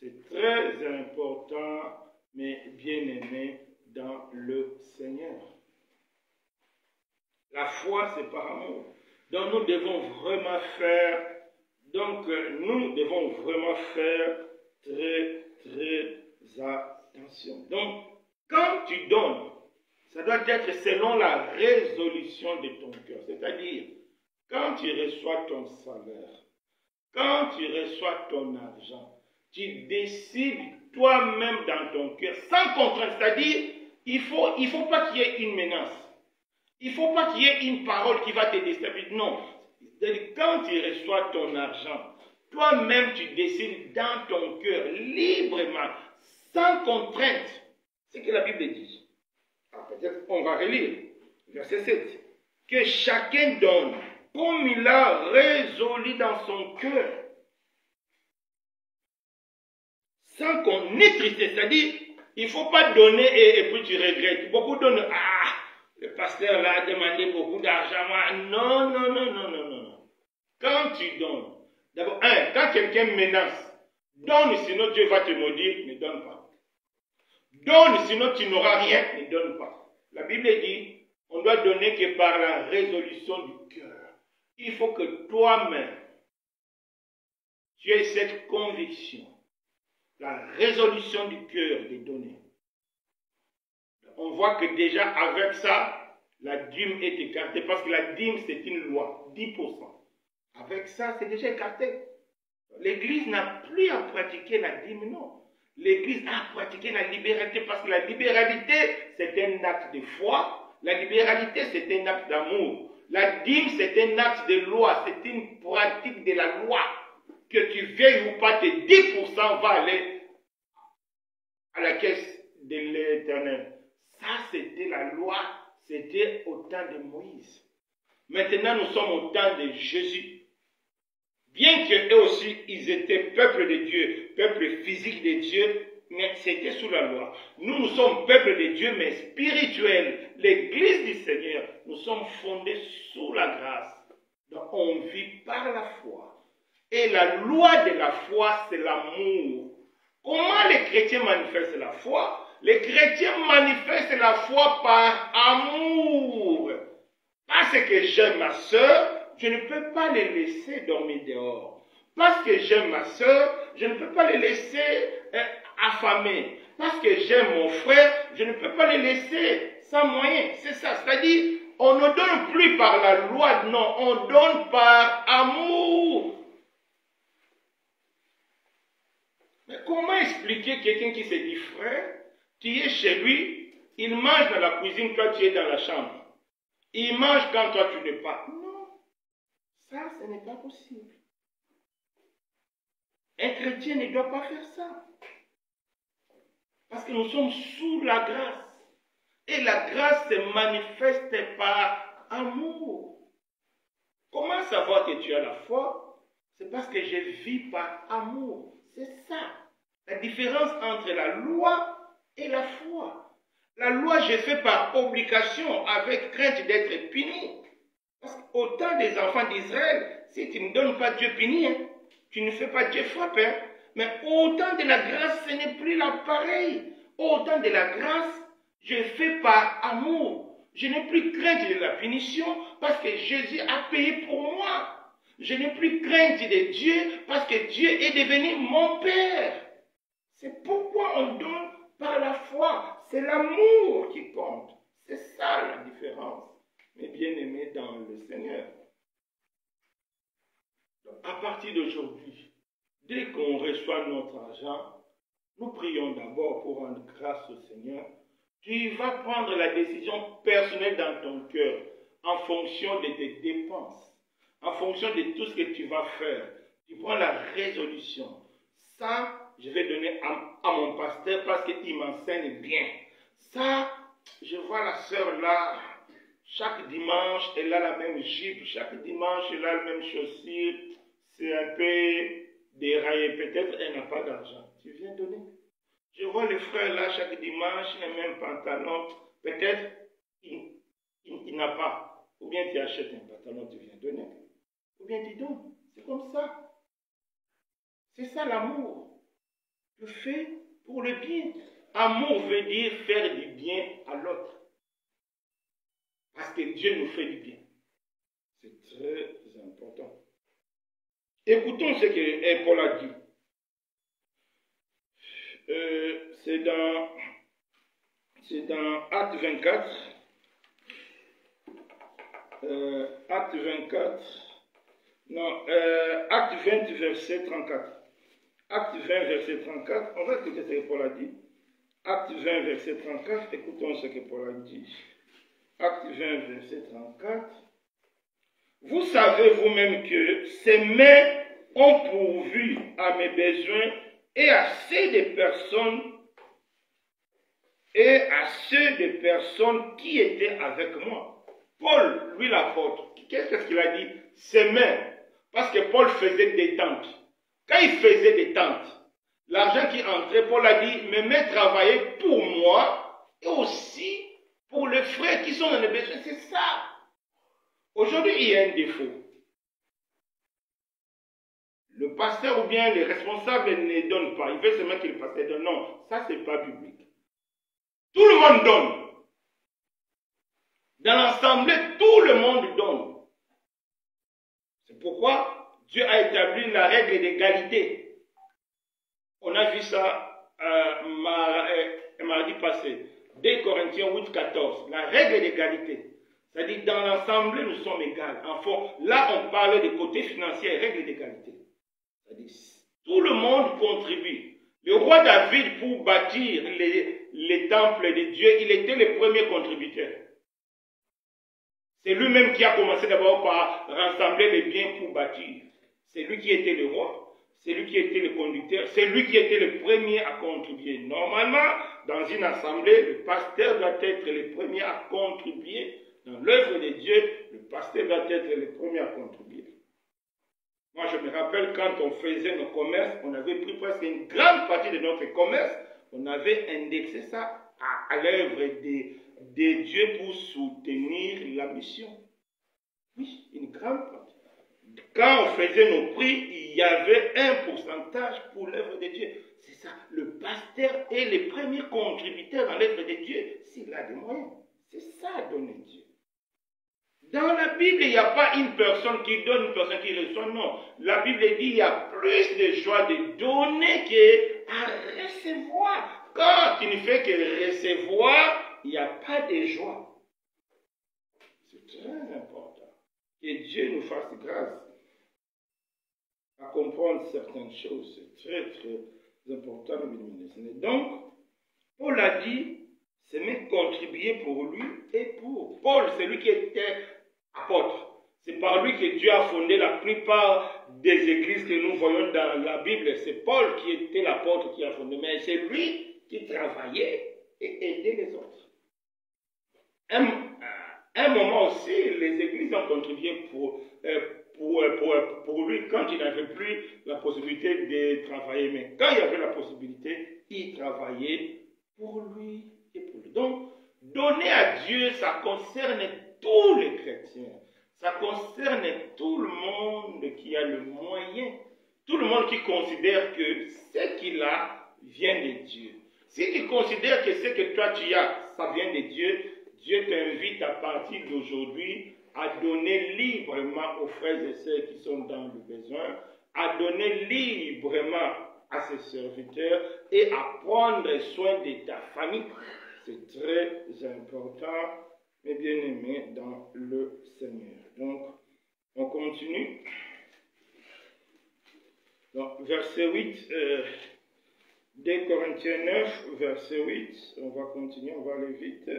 C'est très important, mais bien aimé dans le Seigneur. La foi, c'est par amour. Donc nous devons vraiment faire, très attention. Donc, quand tu donnes, ça doit être selon la résolution de ton cœur. C'est-à-dire, quand tu reçois ton salaire, quand tu reçois ton argent, tu décides toi-même dans ton cœur, sans contrainte. C'est-à-dire, il faut pas qu'il y ait une menace. Il ne faut pas qu'il y ait une parole qui va te déstabiliser. Non. C'est-à-dire, quand tu reçois ton argent, toi-même tu décides dans ton cœur, librement, sans contrainte. C'est ce que la Bible dit. Alors, peut-être on va relire. Verset 7. Que chacun donne comme il a résolu dans son cœur. Sans qu'on ait tristesse. C'est-à-dire, il ne faut pas donner et puis tu regrettes. Beaucoup donnent. Le pasteur là a demandé beaucoup d'argent. Non. Quand tu donnes, d'abord, quand quelqu'un menace, donne sinon Dieu va te maudire, ne donne pas. Donne sinon tu n'auras rien, ne donne pas. La Bible dit, on doit donner que par la résolution du cœur. Il faut que toi-même, tu aies cette conviction, la résolution du cœur de donner. On voit que déjà avec ça, la dîme est écartée parce que la dîme c'est une loi, 10%. Avec ça, c'est déjà écarté. L'Église n'a plus à pratiquer la dîme, non. L'Église a pratiqué la libéralité parce que la libéralité, c'est un acte de foi. La libéralité, c'est un acte d'amour. La dîme, c'est un acte de loi. C'est une pratique de la loi. Que tu veuilles ou pas, tes 10% va aller à la caisse de l'Éternel. Ça, c'était la loi. C'était au temps de Moïse. Maintenant, nous sommes au temps de Jésus. Bien qu'eux aussi, ils étaient peuple de Dieu, peuple physique de Dieu, mais c'était sous la loi. Nous sommes peuple de Dieu, mais spirituel. L'Église du Seigneur, nous sommes fondés sous la grâce. Donc on vit par la foi. Et la loi de la foi, c'est l'amour. Comment les chrétiens manifestent la foi? Les chrétiens manifestent la foi par amour. Parce que j'aime ma soeur, je ne peux pas les laisser dormir dehors. Parce que j'aime ma soeur, je ne peux pas les laisser affamés. Parce que j'aime mon frère, je ne peux pas les laisser sans moyen. C'est ça. C'est-à-dire, on ne donne plus par la loi, non, on donne par amour. Mais comment expliquer quelqu'un qui se dit frère, tu es chez lui, il mange dans la cuisine, toi tu es dans la chambre. Il mange quand toi tu n'es pas. Non, ça ce n'est pas possible. Un chrétien ne doit pas faire ça. Parce que nous sommes sous la grâce. Et la grâce se manifeste par amour. Comment savoir que tu as la foi? C'est parce que je vis par amour. C'est ça. La différence entre la loi et la foi. La loi, je fais par obligation, avec crainte d'être puni. Parce qu'au temps des enfants d'Israël, si tu ne donnes pas, Dieu punit. Hein. Tu ne fais pas, Dieu frappe. Hein. Mais au temps de la grâce, ce n'est plus la pareil. Au temps de la grâce, je fais par amour. Je n'ai plus crainte de la punition parce que Jésus a payé pour moi. Je n'ai plus crainte de Dieu parce que Dieu est devenu mon Père. C'est pourquoi on donne par la foi. C'est l'amour qui compte. C'est ça la différence. Mais bien aimé dans le Seigneur. Donc, à partir d'aujourd'hui, dès qu'on reçoit notre argent, nous prions d'abord pour rendre grâce au Seigneur. Tu vas prendre la décision personnelle dans ton cœur en fonction de tes dépenses, en fonction de tout ce que tu vas faire. Tu prends la résolution. Ça, je vais donner à mon pasteur parce qu'il m'enseigne bien. Ça, je vois la sœur là, chaque dimanche, elle a la même jupe, chaque dimanche, elle a la même chaussure. C'est un peu déraillé. Peut-être elle n'a pas d'argent. Tu viens donner. Je vois le frère là, chaque dimanche, le même pantalon. Peut-être il n'a pas. Ou bien tu achètes un pantalon, tu viens donner. Ou bien tu donnes. C'est comme ça. C'est ça l'amour. le fait pour le bien. Amour veut dire faire du bien à l'autre. Parce que Dieu nous fait du bien. C'est très important. Écoutons ce que Paul a dit. C'est dans Acte 24. Acte 24. Non, Acte 20, verset 34. Acte 20, verset 34. On va écouter ce que Paul a dit. Acte 20, verset 34. Écoutons ce que Paul a dit. Acte 20, verset 34. Vous savez vous-même que ces mains ont pourvu à mes besoins et à ceux des personnes qui étaient avec moi. Paul, lui l'apôtre, qu'est-ce qu'il a dit? Ses mains. Parce que Paul faisait des tentes. Quand il faisait des tentes, l'argent qui entrait, Paul a dit, mes mains travaillaient pour moi et aussi pour les frères qui sont dans les besoins. C'est ça. Aujourd'hui, il y a un défaut. Le pasteur ou bien les responsables ne donnent pas. Il veut seulement que le pasteur donne. Non, ça, ce n'est pas biblique. Tout le monde donne. Dans l'assemblée, tout le monde donne. C'est pourquoi Dieu a établi la règle d'égalité. On a vu ça mardi passé. 2 Corinthiens 8, 14. La règle d'égalité. C'est-à-dire, dans l'assemblée, nous sommes égaux. Enfin, là, on parle des côtés financiers, règle d'égalité. C'est-à-dire, tout le monde contribue. Le roi David, pour bâtir les temples de Dieu, il était le premier contributeur. C'est lui-même qui a commencé d'abord par rassembler les biens pour bâtir. C'est lui qui était le roi. C'est lui qui était le conducteur. C'est lui qui était le premier à contribuer. Normalement, dans une assemblée, le pasteur doit être le premier à contribuer. Dans l'œuvre de Dieu, le pasteur doit être le premier à contribuer. Moi, je me rappelle quand on faisait nos commerces, on avait pris presque une grande partie de notre commerce, on avait indexé ça à l'œuvre de Dieu pour soutenir la mission. Oui, une grande partie. Quand on faisait nos prix, il y avait un pourcentage pour l'œuvre de Dieu. C'est ça. Le pasteur est le premier contributeur dans l'œuvre de Dieu s'il a des moyens. C'est ça, donner Dieu. Dans la Bible, il n'y a pas une personne qui donne, une personne qui reçoit. Non. La Bible dit qu'il y a plus de joie de donner qu'à recevoir. Quand tu ne fais que recevoir, il n'y a pas de joie. C'est très important. Que Dieu nous fasse grâce à comprendre certaines choses. C'est très, très important. Donc, Paul a dit, c'est même contribuer pour lui et pour Paul, c'est lui qui était apôtre. C'est par lui que Dieu a fondé la plupart des églises que nous voyons dans la Bible. C'est Paul qui était l'apôtre qui a fondé, mais c'est lui qui travaillait et aidait les autres. Un moment aussi, les églises ont contribué pour lui quand il n'avait plus la possibilité de travailler. Mais quand il avait la possibilité, il travaillait pour lui et pour lui. Donc, donner à Dieu, ça concerne tous les chrétiens. Ça concerne tout le monde qui a le moyen. Tout le monde qui considère que ce qu'il a vient de Dieu. Si tu considères que ce que toi tu as, ça vient de Dieu, Dieu t'invite à partir d'aujourd'hui à donner librement aux frères et sœurs qui sont dans le besoin, à donner librement à ses serviteurs et à prendre soin de ta famille. C'est très important, mes bien-aimés, dans le Seigneur. Donc, on continue. Donc, verset 8, 2 Corinthiens 9, verset 8, on va continuer, on va aller vite.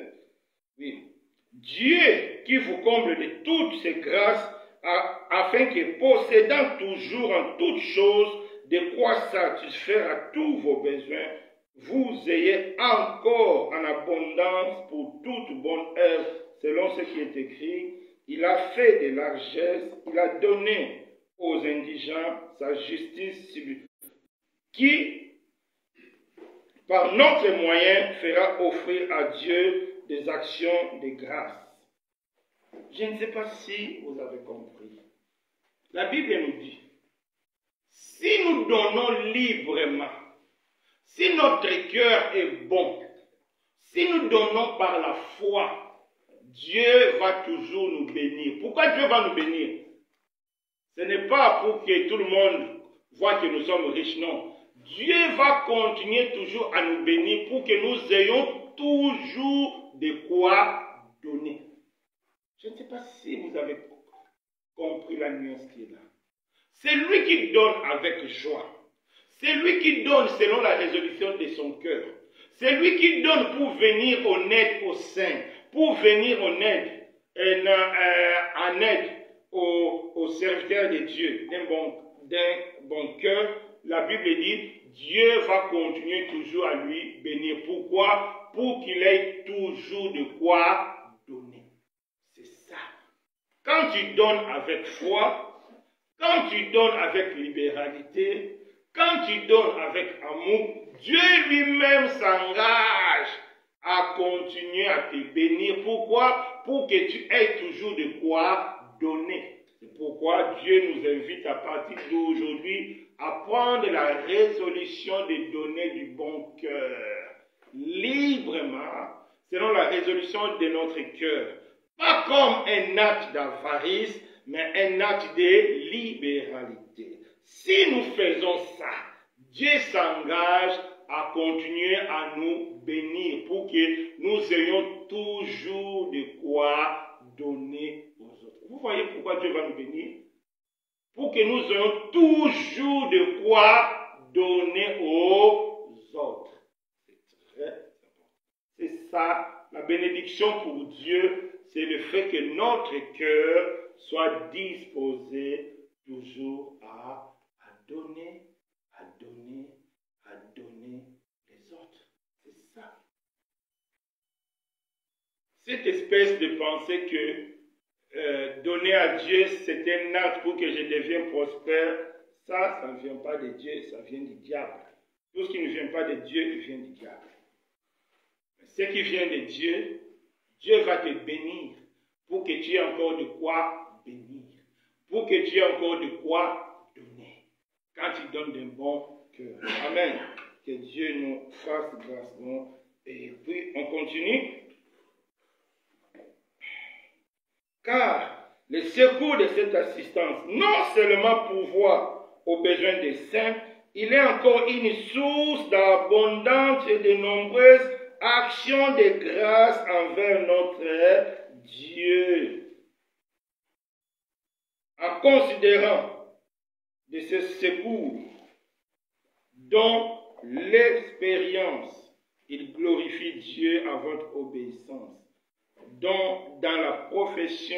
Oui. Dieu qui vous comble de toutes ses grâces, afin que, possédant toujours en toutes choses de quoi satisfaire à tous vos besoins, vous ayez encore en abondance pour toute bonne œuvre, selon ce qui est écrit. Il a fait des largesses, il a donné aux indigents sa justice, qui, par notre moyen, fera offrir à Dieu des actions de grâce. Je ne sais pas si vous avez compris. La Bible nous dit, si nous donnons librement, Si notre cœur est bon, si nous donnons par la foi, Dieu va toujours nous bénir. Pourquoi Dieu va nous bénir? Ce n'est pas pour que tout le monde voit que nous sommes riches, non. Dieu va continuer toujours à nous bénir pour que nous ayons toujours de quoi donner. Je ne sais pas si vous avez compris la nuance qui est là. C'est lui qui donne avec joie. C'est lui qui donne selon la résolution de son cœur. C'est lui qui donne pour venir en aide aux saints, pour venir en aide, aux serviteurs de Dieu, d'un bon cœur. La Bible dit, Dieu va continuer toujours à lui bénir. Pourquoi? Pour qu'il ait toujours de quoi donner. C'est ça. Quand tu donnes avec foi, quand tu donnes avec libéralité, quand tu donnes avec amour, Dieu lui-même s'engage à continuer à te bénir. Pourquoi? Pour que tu aies toujours de quoi donner. C'est pourquoi Dieu nous invite à partir d'aujourd'hui à prendre la résolution de donner du bon cœur, librement, selon la résolution de notre cœur. Pas comme un acte d'avarice, mais un acte de libéralité. Si nous faisons ça, Dieu s'engage à continuer à nous bénir pour que nous ayons toujours de quoi donner aux autres. Vous voyez pourquoi Dieu va nous bénir? Pour que nous ayons toujours de quoi donner aux autres. C'est très important. C'est ça, la bénédiction pour Dieu, c'est le fait que notre cœur soit disposé toujours à donner, à donner, à donner les autres. C'est ça. Cette espèce de pensée que donner à Dieu, c'est un acte pour que je devienne prospère, ça ne vient pas de Dieu, ça vient du diable. Tout ce qui ne vient pas de Dieu, il vient du diable. Mais ce qui vient de Dieu, Dieu va te bénir pour que tu aies encore de quoi bénir, pour que tu aies encore de quoi donner, quand tu donnes d'un bon cœur. Amen. Que Dieu nous fasse grâce. Et puis, on continue. Car le secours de cette assistance, non seulement pourvoit aux besoins des saints, il est encore une source d'abondance et de nombreuses actions de grâce envers notre Dieu. En considérant de ce secours dont l'expérience, il glorifie Dieu à votre obéissance, dont dans la profession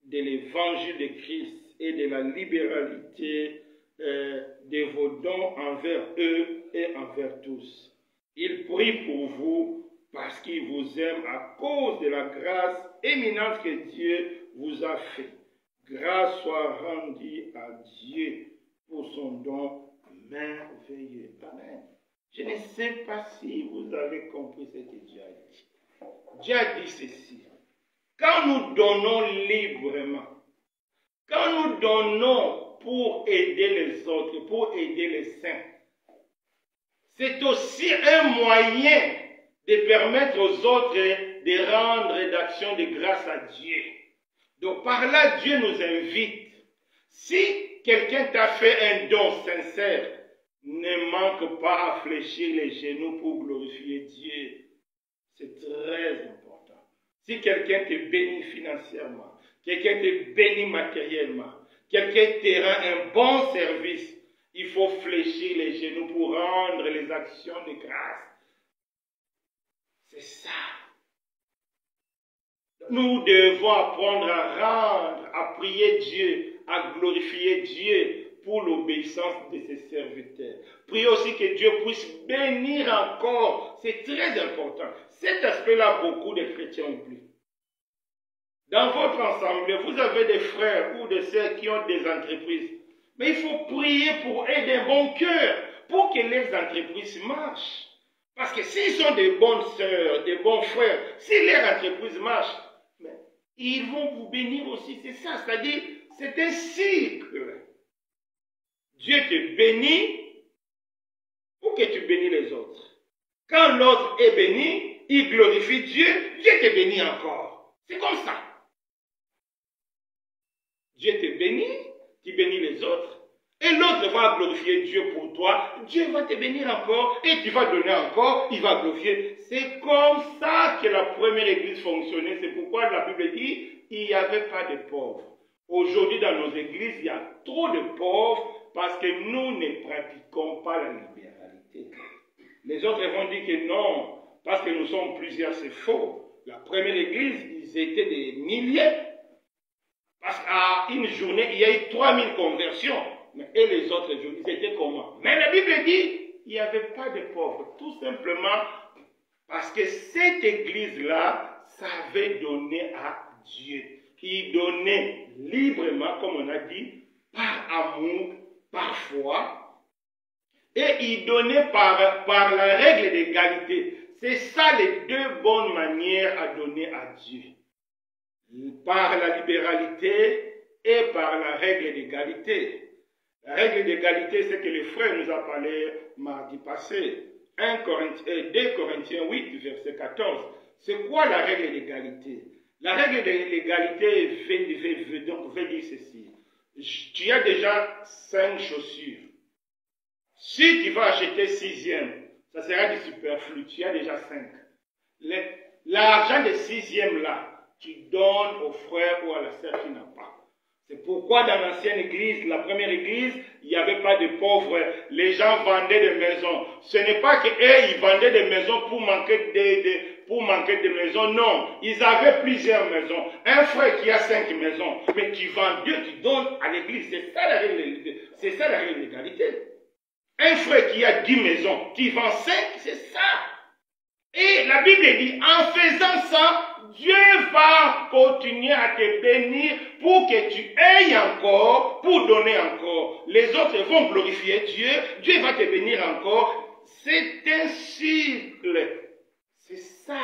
de l'évangile de Christ et de la libéralité de vos dons envers eux et envers tous. Il prie pour vous parce qu'il vous aime à cause de la grâce éminente que Dieu vous a fait. Grâce soit rendue à Dieu pour son don merveilleux. Amen. Je ne sais pas si vous avez compris ce que Dieu a dit. Dieu a dit ceci. Quand nous donnons librement, quand nous donnons pour aider les autres, pour aider les saints, c'est aussi un moyen de permettre aux autres de rendre d'action de grâce à Dieu. Donc par là, Dieu nous invite. Si quelqu'un t'a fait un don sincère, ne manque pas à fléchir les genoux pour glorifier Dieu. C'est très important. Si quelqu'un te bénit financièrement, quelqu'un te bénit matériellement, quelqu'un te rend un bon service, il faut fléchir les genoux pour rendre les actions de grâce. C'est ça. Nous devons apprendre à rendre, à prier Dieu, à glorifier Dieu pour l'obéissance de ses serviteurs. Priez aussi que Dieu puisse bénir encore. C'est très important. Cet aspect-là, beaucoup de chrétiens oublient. Dans votre ensemble, vous avez des frères ou des sœurs qui ont des entreprises. Mais il faut prier pour eux d'un bon cœur, pour que les entreprises marchent. Parce que s'ils sont des bonnes sœurs, des bons frères, si leur entreprise marche, ils vont vous bénir aussi. C'est ça, c'est-à-dire, c'est un cycle. Dieu te bénit pour que que tu bénis les autres. Quand l'autre est béni, il glorifie Dieu, Dieu te bénit encore. C'est comme ça. Dieu te bénit, tu bénis les autres, et l'autre va glorifier Dieu pour toi, Dieu va te bénir encore, et tu vas donner encore, il va glorifier. C'est comme ça que la première église fonctionnait, c'est pourquoi la Bible dit, il n'y avait pas de pauvres. Aujourd'hui, dans nos églises, il y a trop de pauvres, parce que nous ne pratiquons pas la libéralité. Les autres vont dire que non, parce que nous sommes plusieurs, c'est faux. La première église, ils étaient des milliers. Parce qu'à une journée, il y a eu 3000 conversions. Et les autres jours, ils étaient comment? Mais la Bible dit, il n'y avait pas de pauvres. Tout simplement parce que cette église-là savait donner à Dieu. Il donnait librement, comme on a dit, par amour, par foi. Et il donnait par la règle d'égalité. C'est ça les deux bonnes manières à donner à Dieu. Par la libéralité et par la règle d'égalité. La règle d'égalité, c'est que le frère nous a parlé mardi passé. 2 Corinthiens 8, verset 14. C'est quoi la règle d'égalité? La règle d'égalité veut dire ceci. Tu as déjà 5 chaussures. Si tu vas acheter 6e, ça sera du superflu. Tu as déjà 5. L'argent de 6e là, tu donnes au frère ou à la sœur qui n'a pas. C'est pourquoi dans l'ancienne église, la première église, il n'y avait pas de pauvres. Les gens vendaient des maisons. Ce n'est pas qu'eux, ils vendaient des maisons pour manquer de maisons. Non, ils avaient plusieurs maisons. Un frère qui a 5 maisons, mais qui vend 2, qui donne à l'église. C'est ça la règle d'égalité. Un frère qui a 10 maisons, qui vend 5, c'est ça. Et la Bible dit, en faisant ça, Dieu va continuer à te bénir pour que tu aies encore, pour donner encore. Les autres vont glorifier Dieu, Dieu va te bénir encore. C'est un cycle. C'est ça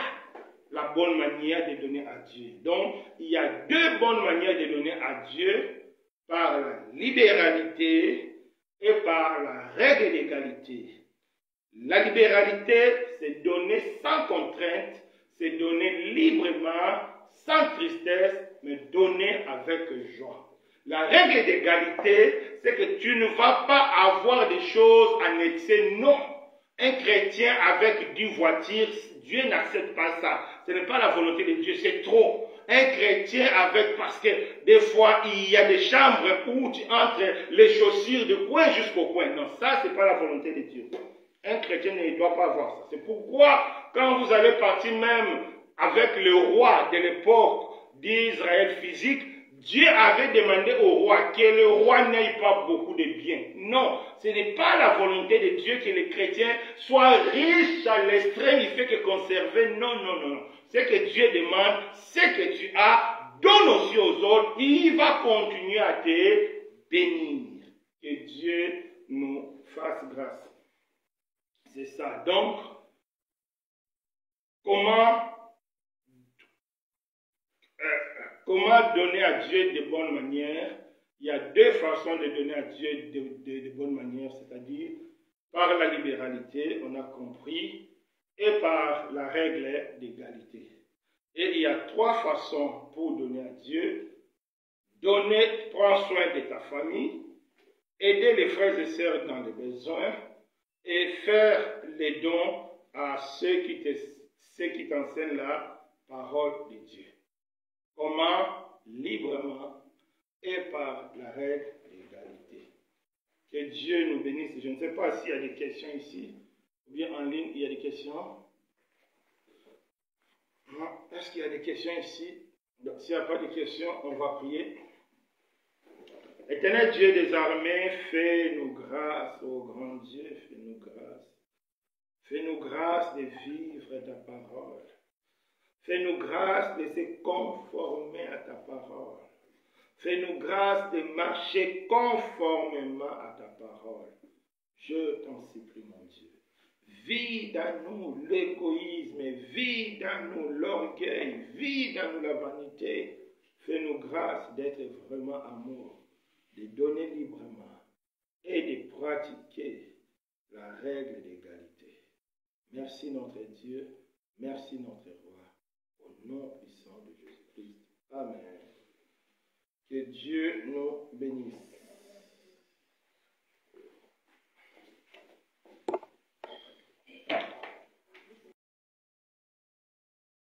la bonne manière de donner à Dieu. Donc, il y a 2 bonnes manières de donner à Dieu, par la libéralité et par la règle d'égalité. La libéralité, c'est donner sans contrainte, c'est donner librement, sans tristesse, mais donner avec joie. La règle d'égalité, c'est que tu ne vas pas avoir des choses annexées, non. Un chrétien avec 10 voitures, Dieu n'accepte pas ça. Ce n'est pas la volonté de Dieu, c'est trop. Un chrétien parce que des fois, il y a des chambres où tu entres les chaussures de coin jusqu'au coin. Non, ça, ce n'est pas la volonté de Dieu. Un chrétien ne doit pas avoir ça. C'est pourquoi, quand vous allez partir même avec le roi de l'époque d'Israël physique, Dieu avait demandé au roi que le roi n'ait pas beaucoup de biens. Non, ce n'est pas la volonté de Dieu que les chrétiens soient riches à l'extrême, il fait que conserver. Non, non, non. Ce que Dieu demande, c'est que tu as, donne aussi aux autres, il va continuer à te bénir. Que Dieu nous fasse grâce. C'est ça. Donc, comment donner à Dieu de bonnes manières? Il y a 2 façons de donner à Dieu de bonnes manières, c'est-à-dire par la libéralité, on a compris, et par la règle d'égalité. Et il y a 3 façons pour donner à Dieu. Prends soin de ta famille, aider les frères et sœurs dans les besoins, et faire les dons à ceux qui t'enseignent la parole de Dieu. Comment? Librement et par la règle d'égalité. Que Dieu nous bénisse. Je ne sais pas s'il y a des questions ici, ou bien en ligne, il y a des questions. Est-ce qu'il y a des questions ici? Donc, s'il n'y a pas de questions, on va prier. Éternel Dieu des armées, fais-nous grâce, ô grand Dieu, fais-nous grâce. Fais-nous grâce de vivre ta parole. Fais-nous grâce de se conformer à ta parole. Fais-nous grâce de marcher conformément à ta parole. Je t'en supplie, mon Dieu. Vide en nous l'égoïsme, vide en nous l'orgueil, vide en nous la vanité. Fais-nous grâce d'être vraiment amour, de donner librement et de pratiquer la règle d'égalité. Merci notre Dieu, merci notre roi, au nom puissant de Jésus-Christ. Amen. Que Dieu nous bénisse.